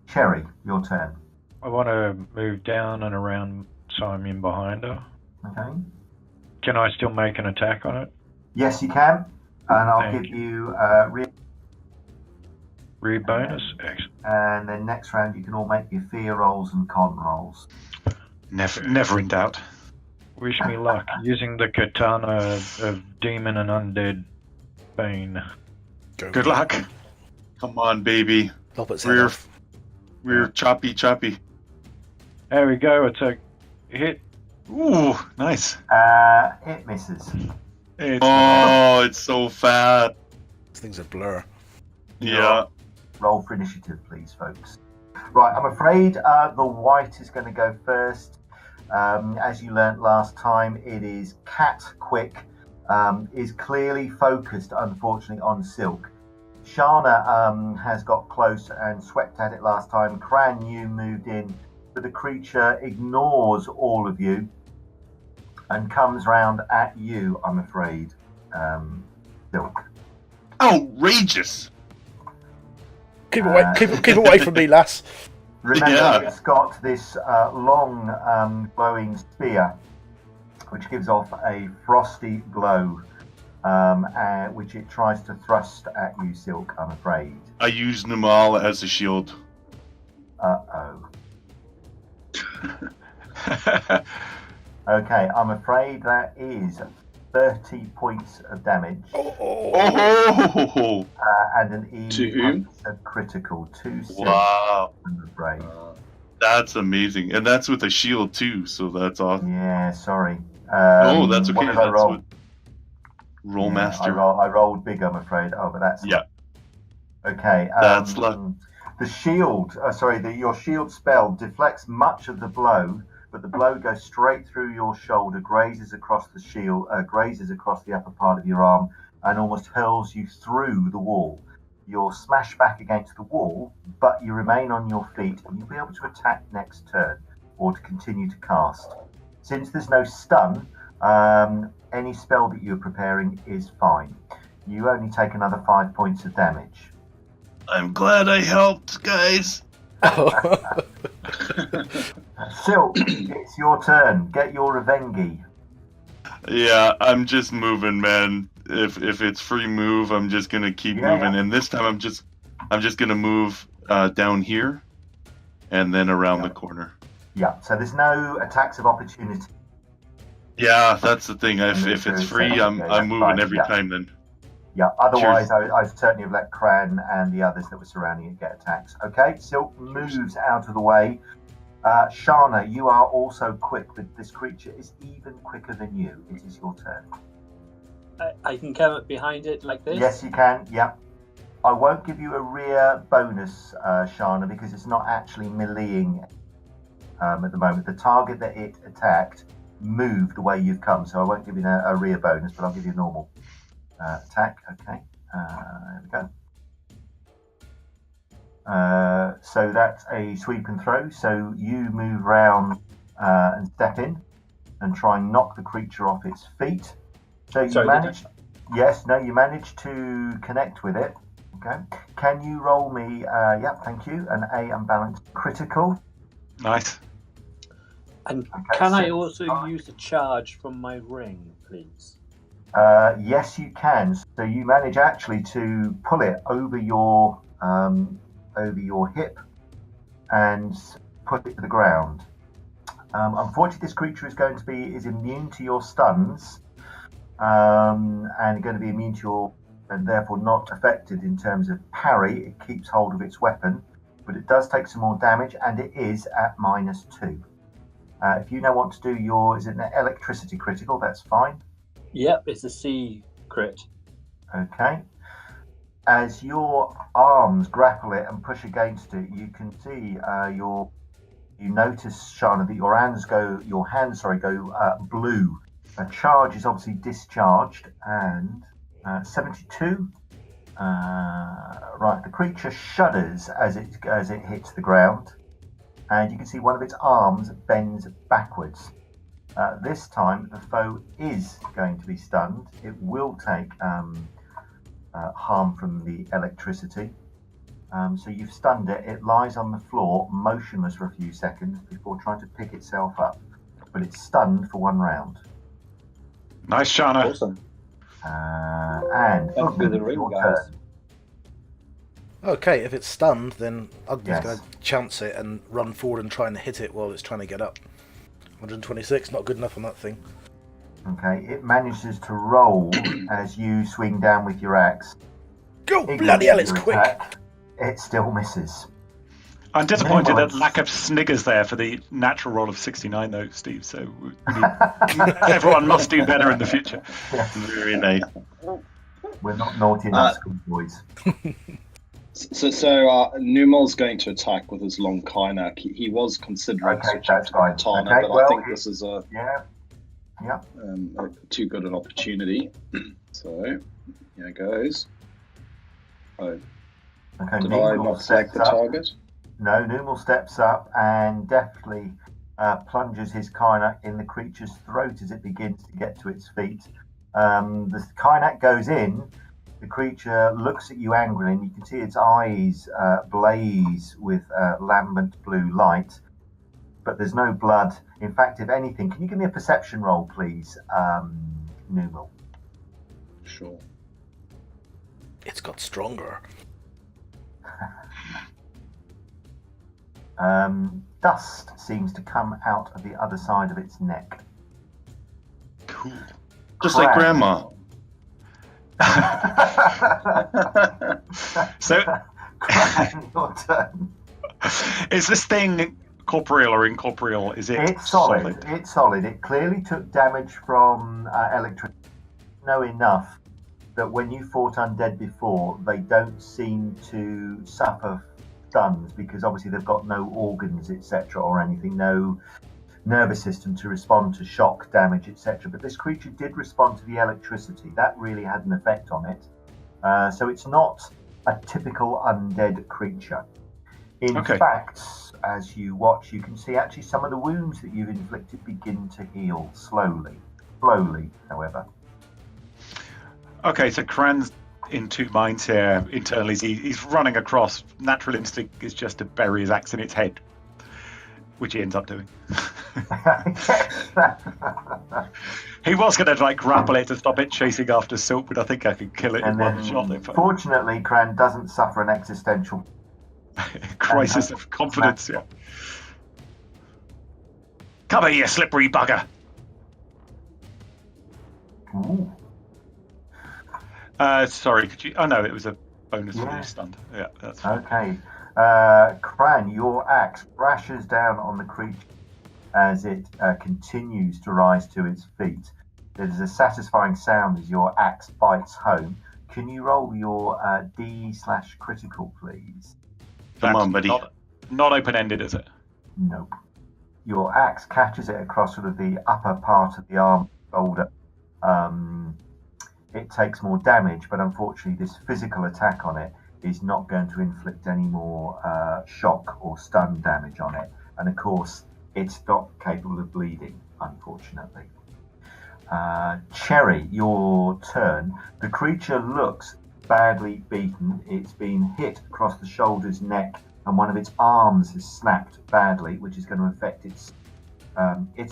S2: Cherry, your turn.
S6: I want to move down and around so I'm in behind her.
S2: Okay.
S6: Can I still make an attack on it?
S2: Yes, you can, and I'll
S6: Thank
S2: give you
S6: Rear bonus? Excellent.
S2: and then next round you can all make your fear rolls and con rolls.
S3: Never in doubt.
S6: Wish me luck. Using the katana of demon and undead bane.
S3: Good luck.
S4: Come on, baby.
S1: Lop its head off.
S4: We're choppy.
S6: There we go. It's a hit.
S3: Ooh, nice.
S2: It misses.
S4: Oh, it's so fat.
S1: This thing's a blur.
S4: Yeah.
S2: Roll for initiative, please, folks. Right, I'm afraid the white is going to go first. As you learnt last time, it is cat quick, is clearly focused, unfortunately, on Sylke. Shana has got close and swept at it last time. Cran, you moved in, but the creature ignores all of you and comes round at you, I'm afraid, Sylke.
S4: Outrageous.
S1: Keep away from me, lass.
S2: Remember, it's got this long glowing spear, which gives off a frosty glow, which it tries to thrust at you, Sylke, I'm afraid.
S4: I use Numal as a shield.
S2: Uh-oh. Okay, I'm afraid that is 30 points of damage.
S4: Oh!
S2: And an
S5: To whom?
S2: critical. 2 Sylke,
S4: Wow.
S2: I'm afraid.
S4: That's amazing. And that's with a shield, too, so that's awesome.
S2: Yeah, sorry.
S4: Oh, that's okay.
S2: What did I
S4: That's
S2: roll?
S4: what... Rolemaster.
S2: Yeah, I rolled big, I'm afraid. Oh, but that's...
S4: Yeah.
S2: Okay.
S4: That's luck.
S2: The shield, your shield spell deflects much of the blow, but the blow goes straight through your shoulder, grazes across the shield, grazes across the upper part of your arm, and almost hurls you through the wall. You're smashed back against the wall, but you remain on your feet, and you'll be able to attack next turn, or to continue to cast. Since there's no stun, any spell that you're preparing is fine. You only take another 5 points of damage.
S4: I'm glad I helped, guys.
S2: Sylke, it's your turn. Get your revengy.
S4: Yeah, I'm just moving, man. If it's free move, I'm just gonna keep moving.
S2: Yeah.
S4: And this time, I'm just gonna move down here, and then around the corner.
S2: Yeah, so there's no attacks of opportunity.
S4: Yeah, that's the thing. If it's free, I'm moving every time. Then.
S2: Yeah, otherwise I'd certainly have let Cran and the others that were surrounding it get attacks. Okay, Sylke moves out of the way. Shana, you are also quick, but this creature is even quicker than you. It is your turn.
S7: I can come up behind it like this?
S2: Yes, you can. Yeah. I won't give you a rear bonus, Shana, because it's not actually meleeing at the moment. The target that it attacked moved the way you've come, so I won't give you a rear bonus, but I'll give you a normal attack. Okay. There we go. So that's a sweep and throw. So you move round and step in and try and knock the creature off its feet. So you managed. Yes, no, you managed to connect with it. Okay. Can you roll me? Thank you. An A unbalanced critical.
S3: Nice.
S7: And can I also use the charge from my ring, please?
S2: Yes, you can. So you manage actually to pull it over your hip and put it to the ground. Unfortunately, this creature is immune to your stuns, and going to be immune to your, and therefore not affected in terms of parry. It keeps hold of its weapon, but it does take some more damage, and it is at -2. If you now want to do is it an electricity critical? That's fine.
S7: Yep, it's a C crit.
S2: Okay. As your arms grapple it and push against it, you can see you notice, Shana, that your hands go blue. A charge is obviously discharged, and 72. Right, the creature shudders as it hits the ground, and you can see one of its arms bends backwards. This time, the foe is going to be stunned. It will take harm from the electricity. So you've stunned it. It lies on the floor, motionless for a few seconds before trying to pick itself up. But it's stunned for 1 round.
S3: Nice, Shana.
S7: Awesome.
S2: And
S7: Thanks for the ring, guys.
S1: Okay, if it's stunned, then Ugly's
S2: Yes.
S1: going to chance it and run forward and try and hit it while it's trying to get up. 126, not good enough on that thing.
S2: Okay, it manages to roll as you swing down with your axe.
S1: Go, bloody hell, it's quick!
S2: Attack, it still misses.
S3: I'm disappointed at lack of sniggers there for the natural roll of 69, though, Steve. So everyone must do better in the future.
S4: Very nice.
S2: We're not naughty enough, schoolboys.
S5: So Numal's going to attack with his long Kynak. He was considering switching to the katana, but I think this is a too good an opportunity. So here goes. Oh,
S2: Okay,
S5: did I not select the target?
S2: No, Numal steps up and deftly plunges his Kynak in the creature's throat as it begins to get to its feet. The Kynak goes in. The creature looks at you angrily, and you can see its eyes blaze with lambent blue light. But there's no blood. In fact, if anything, can you give me a perception roll, please, Numal?
S5: Sure.
S1: It's got stronger.
S2: Dust seems to come out of the other side of its neck.
S3: Cool.
S4: Just like Grandma.
S3: So,
S2: Your turn.
S3: is this thing corporeal or incorporeal? Is it
S2: It's solid. It's solid. It clearly took damage from electricity. Know enough that when you fought undead before, they don't seem to suffer stuns because obviously they've got no organs, etc., or anything, no nervous system to respond to shock damage, etc. But this creature did respond to the electricity. That really had an effect on it. So it's not a typical undead creature. In fact, as you watch, you can see actually some of the wounds that you've inflicted begin to heal slowly. Slowly, however.
S3: Okay, so Kran's in two minds here internally. He's running across. Natural instinct is just to bury his axe in its head, which he ends up doing. He was going to grapple it to stop it chasing after Sylke, but I think I could kill it in one shot.
S2: Fortunately, Kran doesn't suffer an existential
S3: crisis of confidence. Yeah. Come here, you slippery bugger.
S2: Ooh.
S3: Sorry, could you? Oh no, it was a bonus for the stunned. Yeah, that's fine.
S2: Okay. Kran, your axe brashes down on the creature as it continues to rise to its feet. There is a satisfying sound as your axe bites home. Can you roll your D/critical, please?
S4: Come on, buddy.
S3: Not open-ended, is it?
S2: Nope. Your axe catches it across sort of the upper part of the arm, shoulder. It takes more damage, but unfortunately this physical attack on it is not going to inflict any more shock or stun damage on it. And of course, it's not capable of bleeding, unfortunately. Cherry, your turn. The creature looks badly beaten. It's been hit across the shoulders, neck, and one of its arms has snapped badly, which is going to affect its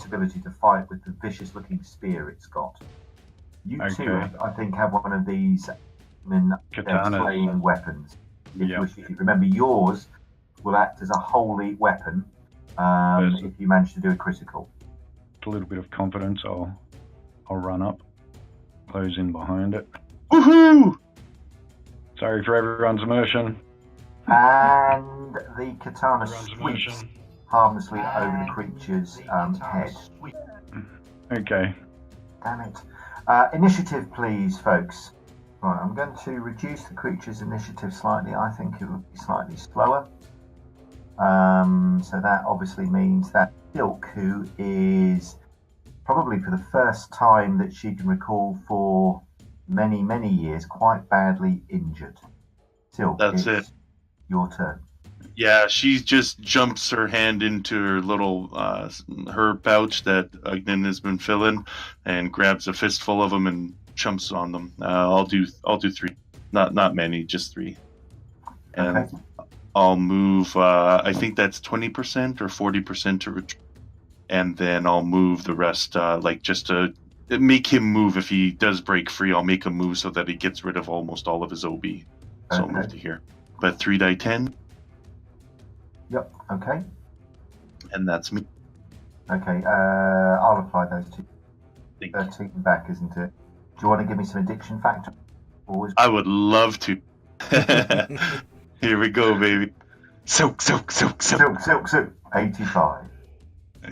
S2: ability to fight with the vicious-looking spear it's got. You too, I think, have one of these slaying weapons. If you remember, yours will act as a holy weapon if you manage to do a critical.
S6: A little bit of confidence, I'll run up, close in behind it.
S4: Woohoo!
S6: Sorry for everyone's immersion.
S2: And the katana sweeps harmlessly over the creature's head.
S6: Okay.
S2: Damn it. Initiative, please, folks. Right, I'm going to reduce the creature's initiative slightly. I think it will be slightly slower. So that obviously means that Sylke, who is probably for the first time that she can recall for many, many years, quite badly injured. Sylke,
S4: that's it.
S2: Your turn.
S4: Yeah, she just jumps her hand into her little her pouch that Ugnan has been filling, and grabs a fistful of them and chumps on them. I'll do 3, not many, just 3, and okay. I'll move. I think that's 20% or 40% to retreat, and then I'll move the rest, just to make him move. If he does break free, I'll make him move so that he gets rid of almost all of his OB. So I'll move to here. But 3 die 10.
S2: Yep. Okay.
S4: And that's me.
S2: Okay. I'll apply those two. 13 back, isn't it? Do you want to give me some addiction factor? Always.
S4: I would love to. Here we go, baby.
S3: Silk.
S2: 85.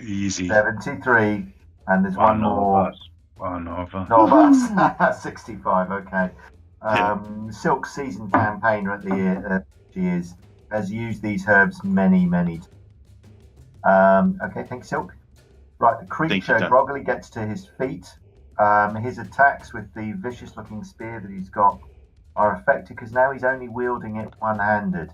S3: Easy.
S2: 73. And there's one more.
S6: One of us.
S2: No, that's 65. Okay. Sylke's seasoned campaigner at the she has used these herbs many times. Okay, thanks, Sylke. Right, the creature groggily gets to his feet. His attacks with the vicious-looking spear that he's got are effective because now he's only wielding it one-handed.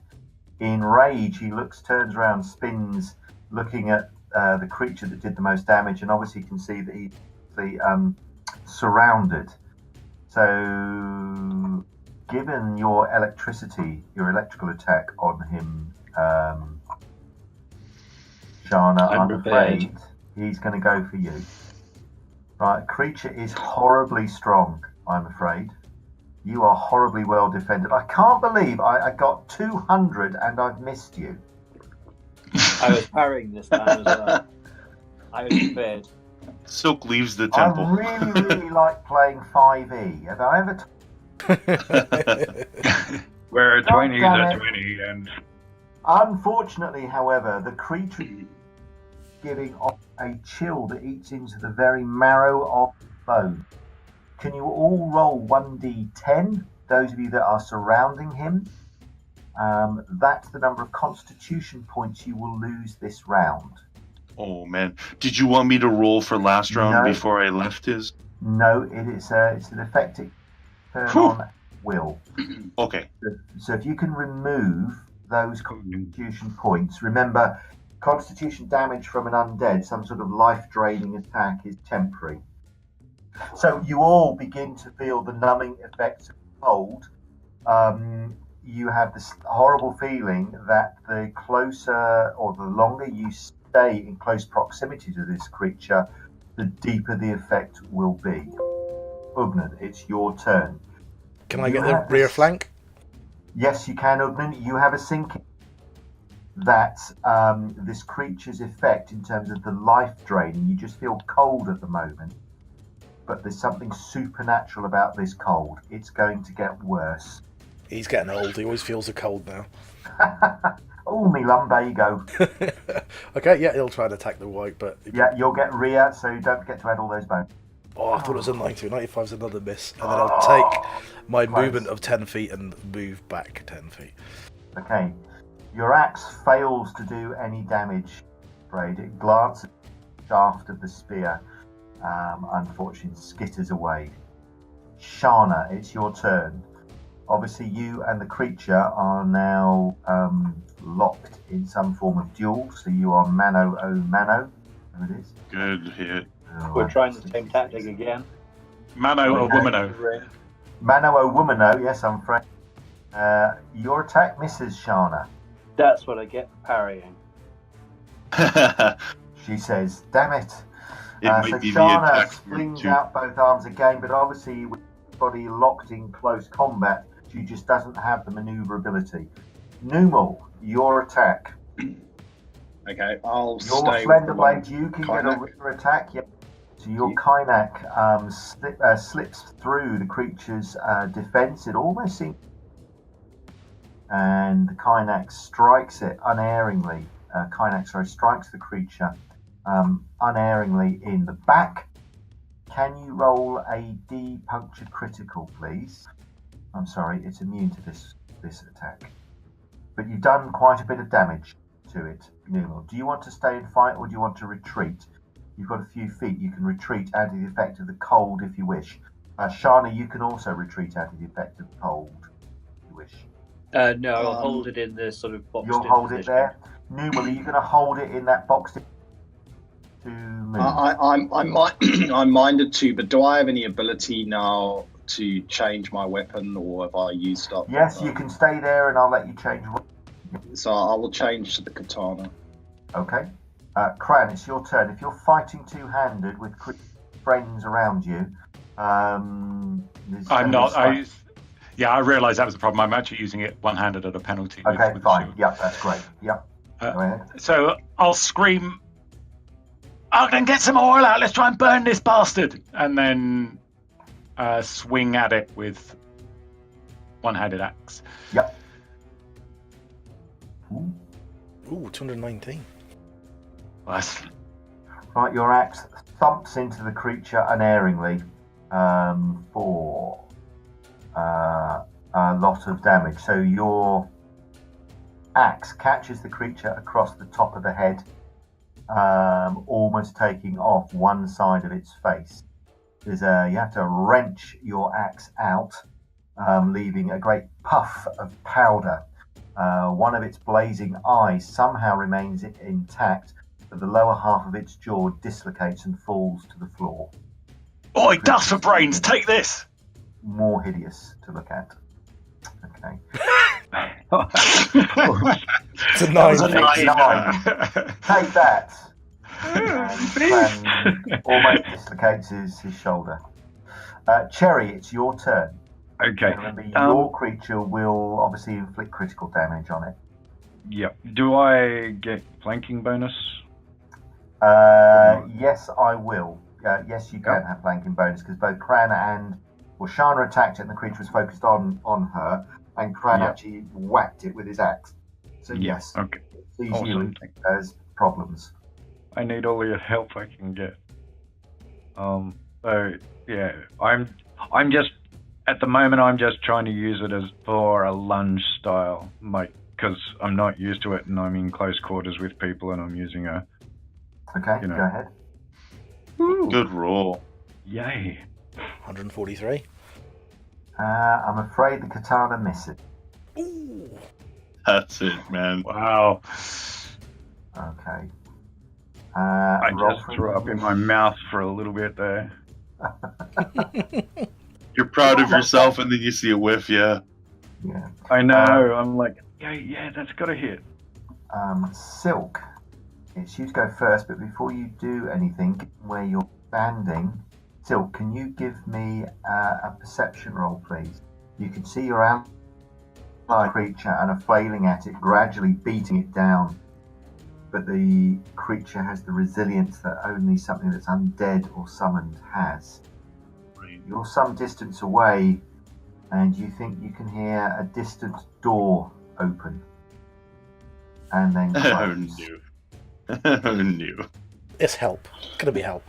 S2: In rage, he turns around, spins, looking at the creature that did the most damage, and obviously you can see that he's surrounded. So, given your electrical attack on him, Shana, I'm afraid he's going to go for you. Right, creature is horribly strong, I'm afraid. You are horribly well defended. I can't believe I got 200 and I've missed you.
S7: I was parrying this time as well. I was prepared.
S4: Sylke leaves the temple.
S2: I really like playing 5e. Have I ever...
S6: Where a 20 is a 20, and...
S2: Unfortunately, however, the creature is giving off a chill that eats into the very marrow of the bone. Can you all roll 1d10? Those of you that are surrounding him. That's the number of constitution points you will lose this round.
S4: Oh man, did you want me to roll for last round before I left his?
S2: No, it's an effective turn on will.
S4: Okay.
S2: So if you can remove those constitution points, remember, constitution damage from an undead, some sort of life-draining attack, is temporary. So you all begin to feel the numbing effects of cold. You have this horrible feeling that the closer or the longer you stay in close proximity to this creature, the deeper the effect will be. Ugnan, it's your turn.
S1: Can I get the rear flank?
S2: Yes, you can, Ugnan. You have a sinking that this creature's effect in terms of the life draining, you just feel cold at the moment. But there's something supernatural about this cold. It's going to get worse.
S1: He's getting old. He always feels the cold now.
S2: Oh, me lumbago.
S1: Okay, yeah, he'll try and attack the white, but...
S2: Yeah, you'll get rear, so don't forget to add all those bones.
S1: Oh, I thought it was a 90. 95 is another miss. And then I'll take my movement of 10 feet and move back 10 feet.
S2: Okay. Your axe fails to do any damage, Braid. It glances at the shaft of the spear. Unfortunately, skitters away. Shana, it's your turn. Obviously, you and the creature are now locked in some form of duel, so you are mano a mano. There it is.
S4: Good hit.
S7: We're trying the same tactic again.
S3: Mano or
S2: Okay.
S3: womano?
S2: Mano o womano, yes, I'm afraid. Your attack misses, Shana.
S7: That's what I get for parrying.
S2: She says, damn it.
S4: Might
S2: So
S4: be the
S2: Shana
S4: attack
S2: flings
S4: too.
S2: out both arms again, but obviously with the body locked in close combat, she just doesn't have the maneuverability. Numal, your attack.
S5: Okay, I'll
S2: Your
S5: stay
S2: slender
S5: with the one.
S2: blade, you can get
S5: Kynak.
S2: a rear attack. Yep. So your
S5: Yeah.
S2: Kynak slips through the creature's defense. It almost seems, and the Kynak strikes it unerringly. Strikes the creature unerringly in the back. Can you roll a D puncture critical, please? I'm sorry, it's immune to this attack. But you've done quite a bit of damage to it, Numal. Do you want to stay and fight, or do you want to retreat? You've got a few feet. You can retreat out of the effect of the cold if you wish. Shana, you can also retreat out of the effect of cold if you wish.
S7: No, I'll hold it in the sort of box.
S2: You'll hold it there. Numal, are you going to hold it in that box to move?
S5: I'm minded to, but do I have any ability now to change my weapon, or have I used up?
S2: Yes, you can stay there, and I'll let you change.
S5: So I will change to the katana.
S2: Okay. Cran, it's your turn. If you're fighting two-handed with friends around you,
S3: I'm not. I realise that was the problem. I'm actually using it one-handed at a penalty.
S2: Okay,
S3: with
S2: fine.
S3: the shield.
S2: Yep, that's great. Yep. Go ahead.
S3: So I'll scream, Ogden, get some oil out. Let's try and burn this bastard. And then swing at it with one-handed axe.
S2: Yep.
S1: Ooh, 219.
S3: That's
S2: Right, your axe thumps into the creature unerringly for a lot of damage. So your axe catches the creature across the top of the head, almost taking off one side of its face. You have to wrench your axe out, leaving a great puff of powder. One of its blazing eyes somehow remains intact, but the lower half of its jaw dislocates and falls to the floor.
S3: Oi, dust for brains, take this!
S2: More hideous to look at. Okay.
S1: It's a 9.
S2: Take that. And almost dislocates his shoulder. Cherry, it's your turn.
S6: Okay.
S2: And remember, your creature will obviously inflict critical damage on it.
S6: Yep. Do I get flanking bonus?
S2: Yes, I will. Yes, you can have flanking bonus because both Kran and Shana attacked it and the creature was focused on her, and Kran actually whacked it with his axe. So yes,
S6: Okay.
S2: these
S6: Awesome.
S2: you as problems.
S6: I need all the help I can get. So yeah, I'm just at the moment I'm just trying to use it as for a lunge style, because I'm not used to it and I'm in close quarters with people and I'm using a.
S2: Okay,
S6: You know.
S2: go ahead.
S6: Ooh,
S4: Good roll.
S6: yay!
S1: 143.
S2: I'm afraid the katana misses.
S1: Ooh.
S4: That's it, man.
S6: Wow!
S2: Okay.
S6: I
S2: roll
S6: just
S2: for
S6: threw up in my mouth for a little bit there.
S4: You're proud of yourself, and then you see a whiff, yeah.
S2: Yeah.
S6: I know. I'm like, yeah, that's got to hit.
S2: Sylke, it's you to go first, but before you do anything, where you're standing, Sylke, can you give me a perception roll, please? You can see your ally creature and are flailing at it, gradually beating it down. But the creature has the resilience that only something that's undead or summoned has. You're some distance away, and you think you can hear a distant door open. And then close.
S4: Oh, no.
S1: It's help. Gonna be help.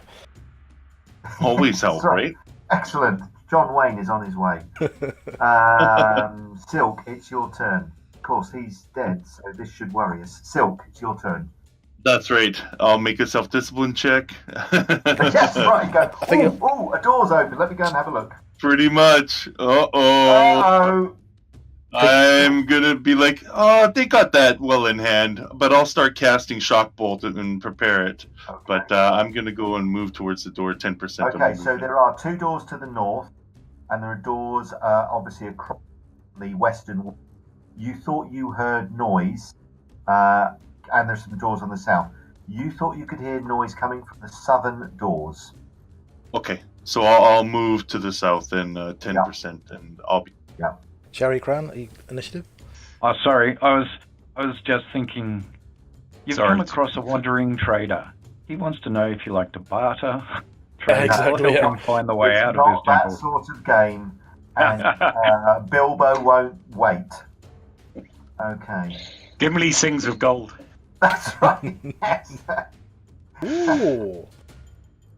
S4: Always help,
S2: So-
S4: right?
S2: Excellent. John Wayne is on his way. Sylke, it's your turn. Of course, he's dead, so this should worry us. Sylke, it's your turn.
S4: That's right. I'll make a self-discipline check.
S2: Yes, right. Go.
S1: think
S2: Oh, a door's open. Let me go and have a look.
S4: Pretty much. Uh-oh.
S2: Oh,
S4: I'm gonna be like, oh, they got that well in hand, but I'll start casting Shock Bolt and prepare it.
S2: Okay.
S4: But I'm gonna go and move towards the door 10%.
S2: Okay, so there are 2 doors to the north, and there are doors obviously across the western wall. You thought you heard noise, and there's some doors on the south. You thought you could hear noise coming from the southern doors.
S4: Okay, so I'll move to the south and 10%, and I'll be.
S1: Cherry Cran, initiative?
S6: Oh, sorry. I was just thinking. You've come across a wandering trader. He wants to know if you like to barter. Trade,
S1: Exactly,
S6: help
S1: yeah.
S6: him find the way
S2: It's
S6: out
S2: not
S6: of this temple.
S2: that sort of game, and Bilbo won't wait. Okay.
S3: Gimli sings of gold.
S2: That's right. Yes.
S1: Ooh.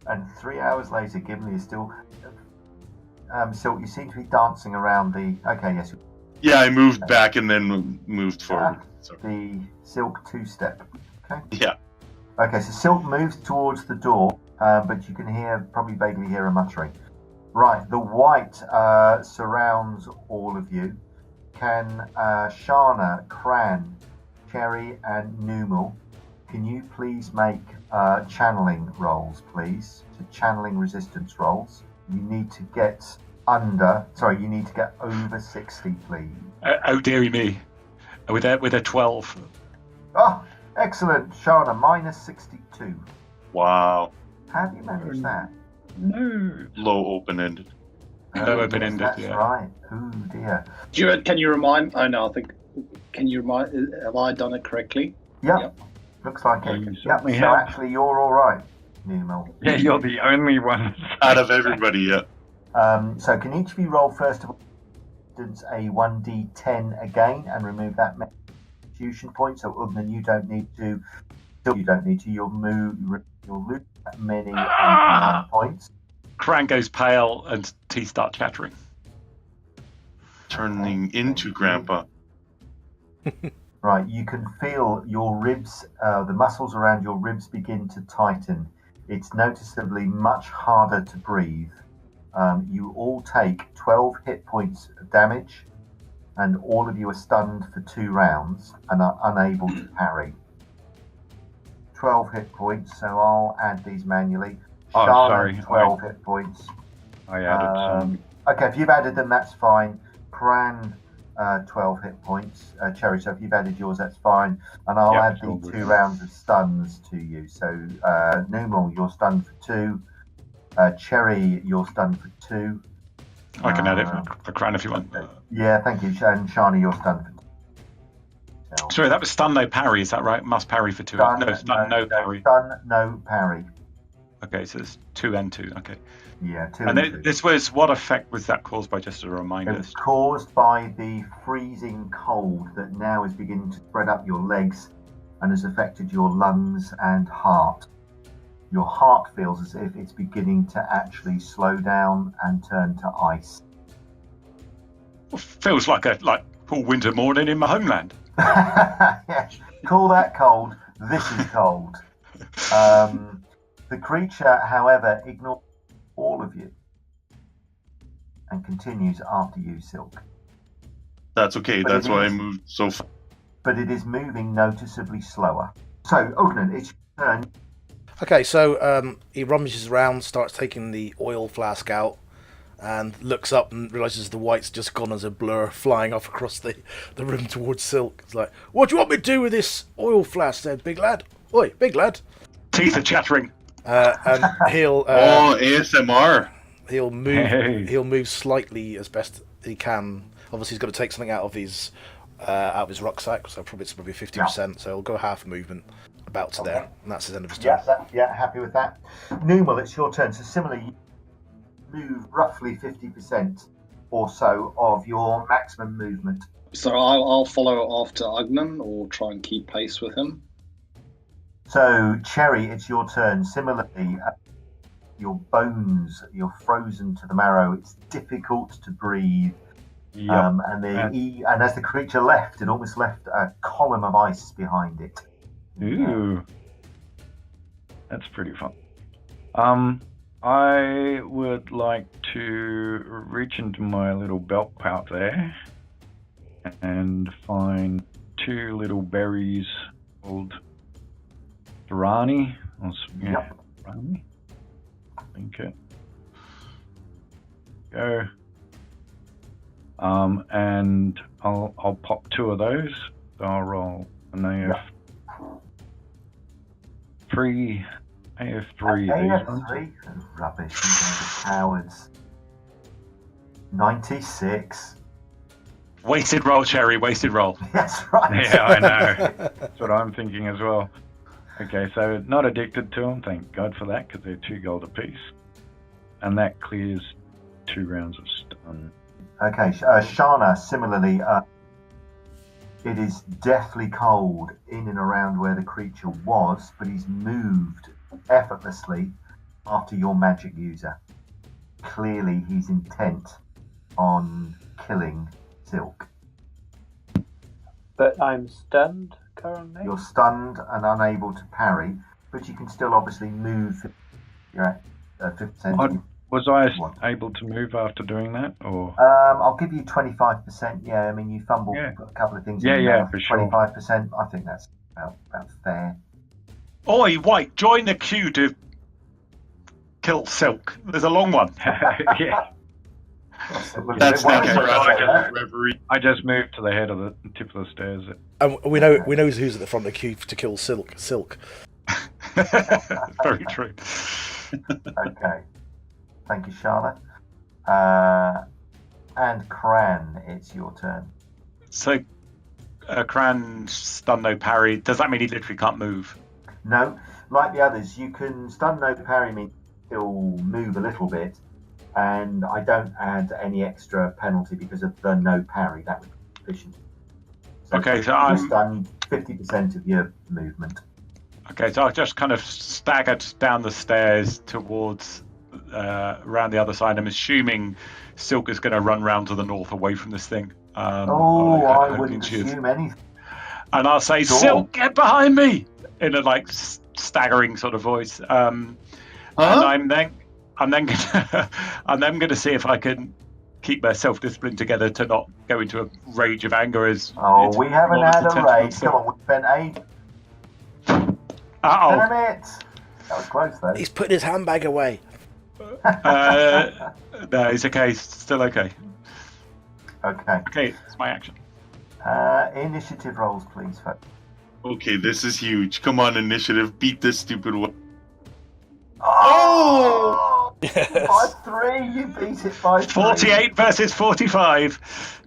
S2: And 3 hours later, Gimli is still. Sylke, you seem to be dancing around the. Okay, yes.
S4: Yeah, I moved back and then moved forward.
S2: The Sylke 2-step. Okay.
S4: Yeah.
S2: Okay, so Sylke moves towards the door, but you can probably vaguely hear a muttering. Right, the white surrounds all of you. Can Shana, Cran, Cherry, and Numal, can you please make channeling rolls, please? So channeling resistance rolls. You need to get over 60, please.
S3: Oh dearie me, with a 12.
S2: Oh, excellent, Shana, minus 62.
S4: Wow.
S2: How do you manage that?
S6: No.
S4: Low open-ended.
S3: No open-ended.
S2: That's
S3: Yeah.
S2: right. Oh dear.
S5: Can you remind? Oh no, I think. Can you remind? Have I done it correctly?
S2: Yep. Looks like
S6: Yeah,
S2: it.
S6: you
S2: Yep.
S6: certainly
S2: So
S6: have.
S2: actually, you're all right, Numal.
S6: Yeah, you're the only one.
S4: Out of everybody, yeah.
S2: So can each of you roll first of all a 1d10 again and remove that constitution point? So Ugnan, you don't need to. You'll lose that many points.
S3: Cran goes pale and teeth start chattering.
S4: Turning into Grandpa.
S2: Right, you can feel your ribs, the muscles around your ribs begin to tighten. It's noticeably much harder to breathe. You all take 12 hit points of damage, and all of you are stunned for 2 rounds and are unable to parry. 12 hit points, so I'll add these manually.
S6: Oh,
S2: Shana,
S6: sorry.
S2: 12 hit points.
S6: I added some.
S2: Okay, if you've added them, that's fine. Cran, 12 hit points. Cherry, so if you've added yours, that's fine. And I'll
S6: Yeah,
S2: add
S6: it's all
S2: the
S6: good.
S2: 2 rounds of stuns to you. So, Numal, you're stunned for 2. Cherry, you're stunned for 2.
S3: I can add it for Cran if you want.
S2: Yeah, thank you. And Shani, you're stunned for 2. So,
S3: Sorry, that was stun no parry. Is that right? Must parry for 2. No, stun no parry.
S2: Stun, no parry.
S3: Okay, so it's 2 and 2. Okay.
S2: Yeah, 2
S3: And
S2: and 2.
S3: this was, what effect was that caused by? Just a
S2: It
S3: reminder.
S2: was caused by the freezing cold that now is beginning to spread up your legs and has affected your lungs and heart. Your heart feels as if it's beginning to actually slow down and turn to ice.
S3: Feels like cool winter morning in my homeland.
S2: Yeah, call that cold. This is cold. The creature, however, ignores all of you and continues after you, Sylke.
S4: That's okay.
S2: But
S4: That's
S2: it
S4: why I
S2: is-
S4: moved so far.
S2: But it is moving noticeably slower. So, Ugnan, it's your turn.
S1: Okay, so he rummages around, starts taking the oil flask out, and looks up and realises the white's just gone as a blur, flying off across the room towards Sylke. It's like, what do you want me to do with this oil flask then, big lad? Oi, big lad.
S3: Teeth are chattering.
S1: And he'll
S4: Oh, ASMR.
S1: he'll move
S6: Hey.
S1: he'll move slightly as best he can. Obviously, he's got to take something out of his rucksack, so it's probably 50%. So he'll go half a movement about to there, and that's his end of his turn.
S2: Yeah, happy with that. Numal, it's your turn. So similarly, you move roughly 50% or so of your maximum movement.
S5: So I'll follow after Ugnan or try and keep pace with him.
S2: So, Cherry, it's your turn. Similarly, your bones, you're frozen to the marrow. It's difficult to breathe.
S6: Yep.
S2: And as the creature left, it almost left a column of ice behind it.
S6: Ooh. That's pretty fun. I would like to reach into my little belt pouch there and find 2 little berries called Durrani.
S2: Yep.
S6: Durrani. Think it. Go. And I'll pop 2 of those. So I'll roll an AF3. AF3.
S2: AF3? Rubbish. You guys are cowards. 96.
S3: Wasted roll, Cherry. Wasted roll.
S2: That's right.
S6: Yeah, I know. That's what I'm thinking as well. Okay, so not addicted to them. Thank God for that, because they're 2 gold apiece. And that clears 2 rounds of stun.
S2: Okay, Shana, similarly, it is deathly cold in and around where the creature was, but he's moved effortlessly after your magic user. Clearly, he's intent on killing Sylke.
S7: But I'm stunned currently.
S2: You're stunned and unable to parry, but you can still obviously move. You're at 50%.
S6: Was I able to move after doing that, or?
S2: I'll give you 25%. Yeah, I mean, you fumbled a couple of things.
S6: For sure.
S2: 25%. I think that's about fair.
S3: Oi, White, join the queue to kill Sylke. There's a long one.
S6: Yeah.
S4: That's
S2: Well,
S4: not for reverie.
S6: I just moved to the head of the tip of the stairs.
S1: And we know who's at the front of the queue to kill Sylke.
S3: Very true.
S2: Okay. Thank you, Charlotte. And Cran, it's your turn.
S3: So, Cran, stun no parry. Does that mean he literally can't move?
S2: No, like the others, you can stun no parry means he'll move a little bit, and I don't add any extra penalty because of the no parry. That would be sufficient.
S3: Okay, so I'm
S2: stun 50% of your movement.
S3: Okay, so I just kind of staggered down the stairs towards around the other side. I'm assuming Sylke is going to run round to the north away from this thing.
S2: I wouldn't assume anything.
S3: And I'll say, Sylke, get behind me! In a staggering sort of voice. And I'm then going to see if I can keep my self-discipline together to not go into a rage of anger as.
S2: We haven't had a rage. Come on, we've spent 8.
S3: Uh-oh.
S2: Damn it! That was close though.
S1: He's putting his handbag away.
S3: No, it's okay. Still okay.
S2: Okay.
S3: Okay, it's my action.
S2: Initiative rolls, please, folks.
S4: Okay, this is huge. Come on, initiative. Beat this stupid one.
S2: Oh!
S1: Yes.
S2: 5-3, you beat it by 3.
S3: 48 versus 45.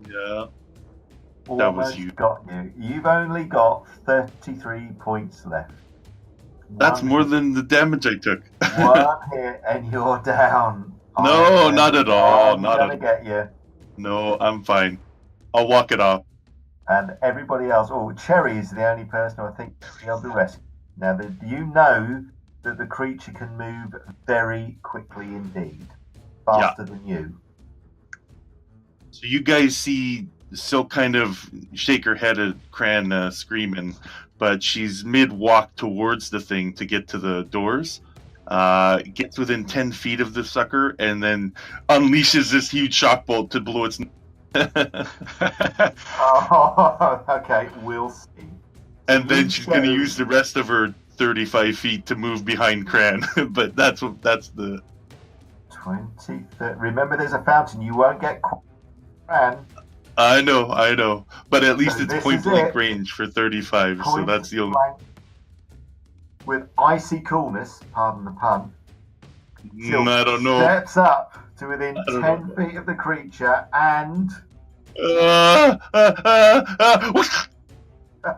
S4: Yeah.
S2: Almost
S4: That was huge.
S2: got you. You've only got 33 points left.
S4: That's more than the damage I took.
S2: One hit and you're down.
S4: No, not at all.
S2: I'm
S4: Not
S2: gonna
S4: at
S2: get you.
S4: No, I'm fine. I'll walk it off.
S2: And everybody else. Cherry is the only person who I think will be able to rescue. Now, you know that the creature can move very quickly indeed, faster than you.
S4: So you guys see Sylke kind of shake her head at Cran screaming, but she's mid-walk towards the thing to get to the doors. Gets within 10 feet of the sucker and then unleashes this huge shock bolt to blow its...
S2: Oh, okay, we'll see.
S4: And then she's going to use the rest of her 35 feet to move behind Cran. But that's the...
S2: 20, 30. Remember, there's a fountain. You won't get Cran.
S4: I know. But at least
S2: So
S4: it's
S2: this
S4: point
S2: is
S4: blank
S2: it.
S4: range for 35, so
S2: Point
S4: that's the only...
S2: blank. With icy coolness, pardon the pun,
S4: I don't know.
S2: steps up to within
S4: I don't
S2: 10
S4: know.
S2: feet of the creature and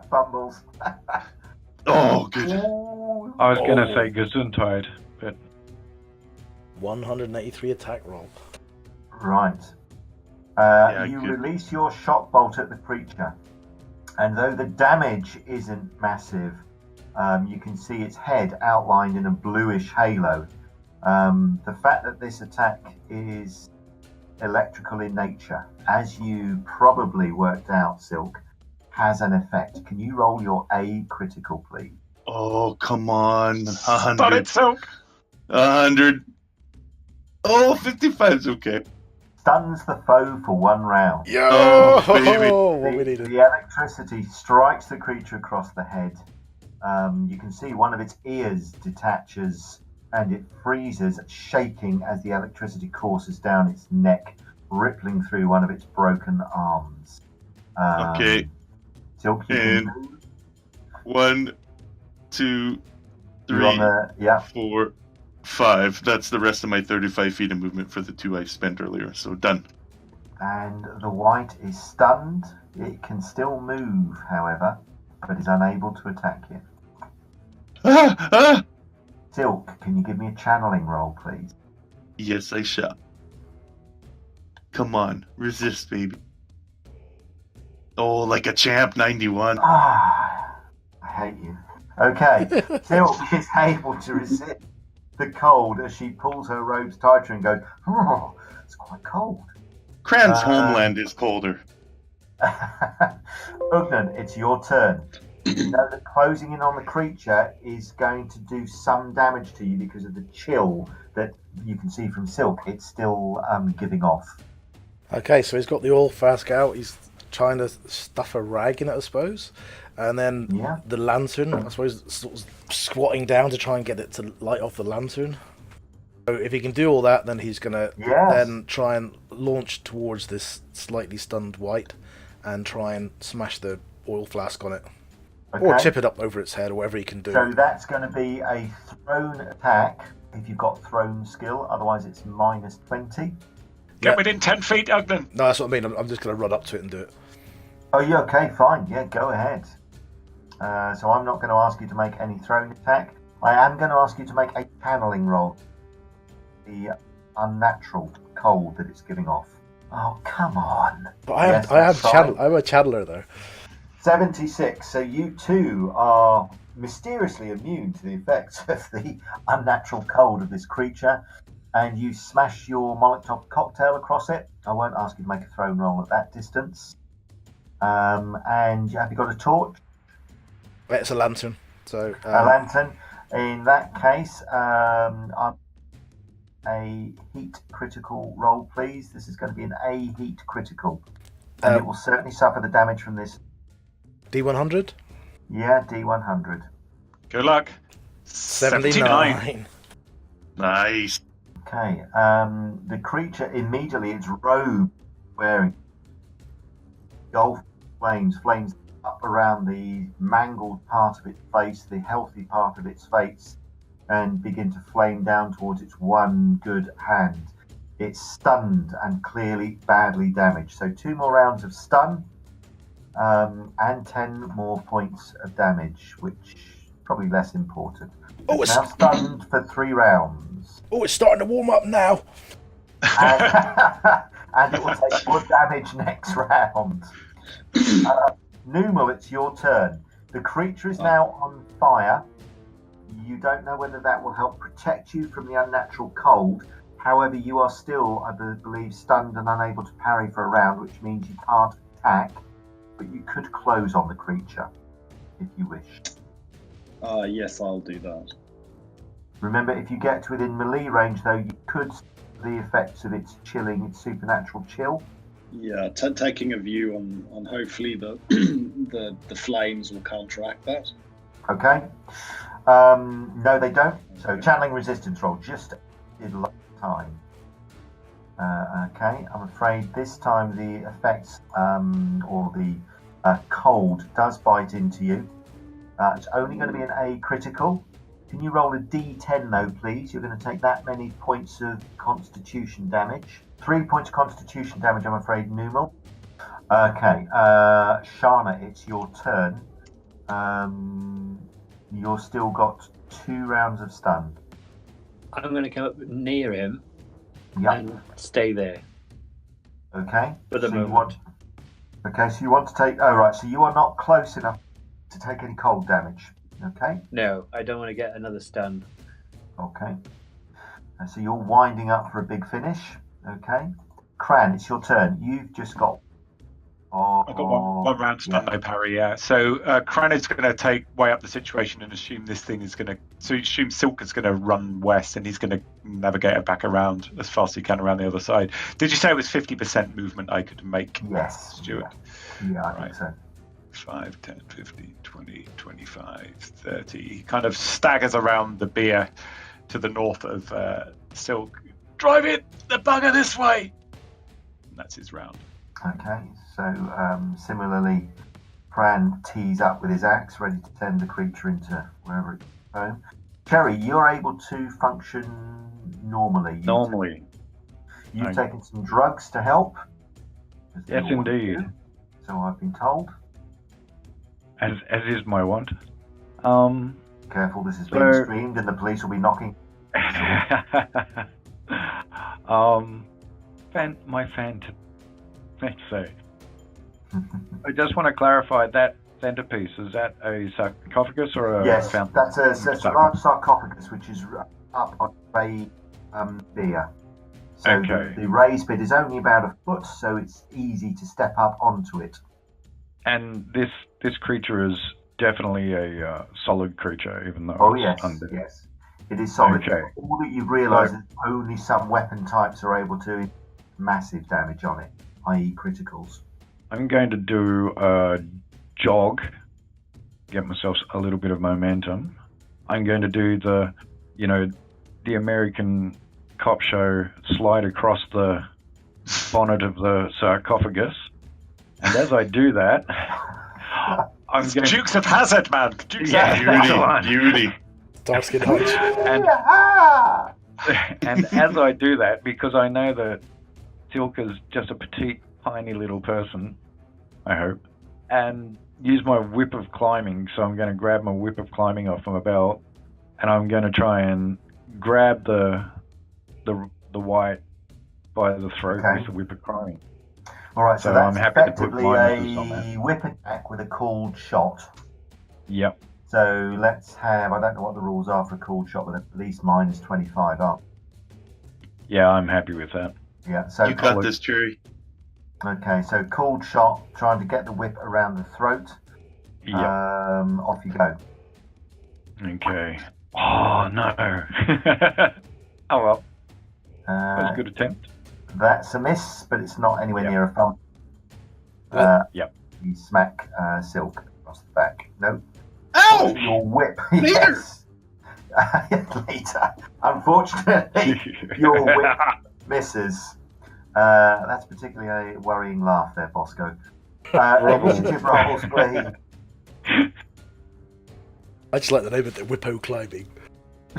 S2: fumbles.
S4: Oh, good.
S2: Ooh.
S6: I was going to say Gesundheit, but
S1: 183 attack roll.
S2: Right. You
S4: good.
S2: release your shock bolt at the creature, and though the damage isn't massive, you can see its head outlined in a bluish halo. The fact that this attack is electrical in nature, as you probably worked out, Sylke, has an effect. Can you roll your A critical, please?
S4: Oh, come on.
S3: Stun
S4: 100.
S3: it, Sylke.
S4: 100. Oh, 55's okay.
S2: stuns the foe for 1 round.
S1: Yo!
S4: Oh, baby.
S1: What we needed.
S2: The electricity strikes the creature across the head. You can see one of its ears detaches and it freezes, shaking as the electricity courses down its neck, rippling through one of its broken arms.
S4: Okay.
S2: Sylke, you
S4: And
S2: can move.
S4: 1, 2,
S2: You're
S4: 3,
S2: on the, yeah.
S4: 4, 5. That's the rest of my 35 feet of movement for the 2 I spent earlier. So done.
S2: And the white is stunned. It can still move, however, but is unable to attack you.
S4: Ah! Ah!
S2: Sylke, can you give me a channeling roll, please?
S4: Yes, I shall. Come on, resist, baby. Oh, like a champ, 91.
S2: Ah, I hate you. Okay, Sylke is able to resist the cold as she pulls her robes tighter and goes, oh, it's quite cold.
S4: Cran's homeland is colder.
S2: Ugnan, it's your turn. You know that closing in on the creature is going to do some damage to you because of the chill that you can see from Sylke. It's still giving off.
S1: Okay, so he's got the oil flask out. He's trying to stuff a rag in it, I suppose. And then
S2: Yeah.
S1: the lantern, I suppose, sort of squatting down to try and get it to light off the lantern. So if he can do all that, then he's going to then try and launch towards this slightly stunned white and try and smash the oil flask on it.
S2: Okay.
S1: Or tip it up over its head, or whatever he can do.
S2: So that's going to be a thrown attack if you've got thrown skill. Otherwise, it's -20.
S3: Get within 10 feet, Ugnan.
S1: No, that's what I mean. I'm just going to run up to it and do it.
S2: Oh, yeah, okay, fine. Yeah, go ahead. So I'm not going to ask you to make any thrown attack. I am going to ask you to make a channeling roll. The unnatural cold that it's giving off. Oh, come on.
S1: But I'm a channeler, though.
S2: 76. So you too are mysteriously immune to the effects of the unnatural cold of this creature, and you smash your Molotov cocktail across it. I won't ask you to make a thrown roll at that distance. And have you got a torch?
S1: It's a lantern. So
S2: A lantern. In that case, a heat critical roll, please. This is going to be an A heat critical, and it will certainly suffer the damage from this.
S1: D100?
S2: Yeah, D100.
S3: Good luck.
S1: 79.
S4: Nice.
S2: Okay. The creature immediately, its robe wearing golf flames up around the mangled part of its face, the healthy part of its face, and begin to flame down towards its one good hand. It's stunned and clearly badly damaged. So 2 more rounds of stun. And 10 more points of damage, which is probably less important.
S1: Oh,
S2: It's now stunned for 3 rounds.
S1: Oh, it's starting to warm up now.
S2: And it will take more damage next round. Numal, it's your turn. The creature is now on fire. You don't know whether that will help protect you from the unnatural cold. However, you are still, I believe, stunned and unable to parry for a round, which means you can't attack. But you could close on the creature, if you wish.
S5: Yes, I'll do that.
S2: Remember, if you get to within melee range, though, you could see the effects of its chilling, its supernatural chill.
S5: Yeah, taking a view on hopefully the the flames will counteract that.
S2: Okay. No, they don't. So channeling resistance roll just did last time. Okay, I'm afraid this time the effects or the cold does bite into you. It's only going to be an A critical. Can you roll a D10 though, please? You're going to take that many points of constitution damage. 3 points of constitution damage, I'm afraid, Numal. Okay, Shana, it's your turn. You've still got 2 rounds of stun.
S7: I'm going to come up near him
S2: Yep.
S7: and stay there.
S2: Okay.
S7: For the
S2: so
S7: moment.
S2: So you want to take... Oh, right. So you are not close enough to take any cold damage. Okay.
S7: No, I don't want to get another stun.
S2: Okay. So you're winding up for a big finish. Okay. Cran, it's your turn. You've just got...
S3: I've got one round stun, no parry, yeah. So Cran is going to weigh up the situation and assume this thing is going to So you assume Sylke's going to run west, and he's going to navigate it back around as fast as he can around the other side. Did you say it was 50% movement I could make?
S2: Yes.
S3: Stuart.
S2: Yeah, I think so.
S3: 5, 10, 15, 20, 25, 30. He kind of staggers around the beer to the north of Sylke. Drive it, the bugger this way! And that's his round.
S2: Okay, so similarly, Fran tees up with his axe, ready to send the creature into wherever it's home. Terry, you're able to function normally. You've taken some drugs to help.
S6: Yes, indeed.
S2: So I've been told.
S6: As is my want.
S2: Careful, this is being streamed and the police will be knocking.
S6: Let's say. I just want to clarify that centerpiece. Is that a sarcophagus or a
S2: yes,
S6: fountain?
S2: That's a large sarcophagus which is up on a beer. So
S6: Okay.
S2: the raised bit is only about a foot, so it's easy to step up onto it.
S6: And this creature is definitely a solid creature, even though
S2: yes,
S6: it's undead.
S2: yes, it is solid.
S6: Okay.
S2: All that you've realised is only some weapon types are able to do massive damage on it, i.e. criticals.
S6: I'm going to do a jog, get myself a little bit of momentum. I'm going to do the American cop show slide across the bonnet of the sarcophagus. And as I do that, I'm going to...
S3: Dukes of Hazzard, man! Dukes of Hazzard.
S4: Beauty.
S1: Starsky Hutch.
S6: And as I do that, because I know that Sylke's just a petite, tiny little person, I hope, and use my whip of climbing. So I'm going to grab my whip of climbing off my belt, and I'm going to try and grab the white by the throat with the whip of climbing.
S2: All right, so
S6: I'm
S2: that's
S6: happy to put
S2: effectively
S6: my missus on that.
S2: a whip attack with a called shot.
S6: Yep.
S2: So let's have, I don't know what the rules are for a called shot, but at least mine is 25 up.
S6: Yeah, I'm happy with that.
S2: Yeah, so
S4: You got this, Jerry.
S2: Okay, so called shot, trying to get the whip around the throat.
S6: Yeah.
S2: Off you go.
S6: Okay. Oh, no. Oh, well. That was a good attempt.
S2: That's a miss, but it's not anywhere near a thump.
S6: Yep.
S2: You smack Sylke across the back. No.
S4: Ow!
S2: Your whip.
S4: Later.
S2: Yes. Later. Unfortunately, your whip misses. That's particularly a worrying laugh there, Bosco. Initiative rolls, please.
S1: I just like the name of it, Whippo Climbing.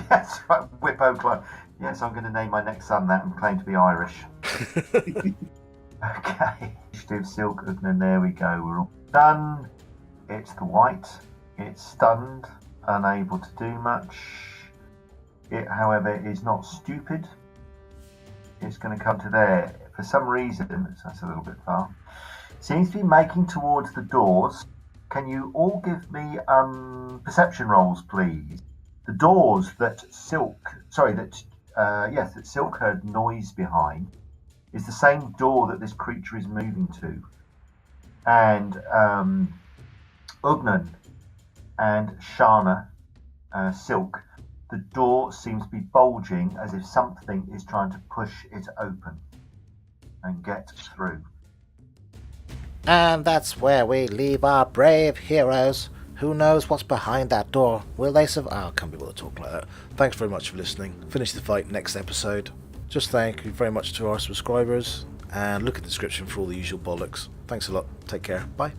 S2: That's right, Whippo Climb. Yes, I'm going to name my next son that and claim to be Irish. Okay. Initiative, Sylke, and there we go. We're all done. It's the white. It's stunned, unable to do much. It, however, is not stupid. It's going to come to there. For some reason, that's a little bit far. Seems to be making towards the doors. Can you all give me perception rolls, please? The doors that Sylke heard noise behind is the same door that this creature is moving to. And Ugnan and Shana, Sylke, the door seems to be bulging as if something is trying to push it open and get through.
S8: And that's where we leave our brave heroes. Who knows what's behind that door? Will they survive? I can't be able to talk like that.
S1: Thanks very much for listening. Finish the fight next episode. Just thank you very much to our subscribers, and look at the description for all the usual bollocks. Thanks a lot. Take care. Bye.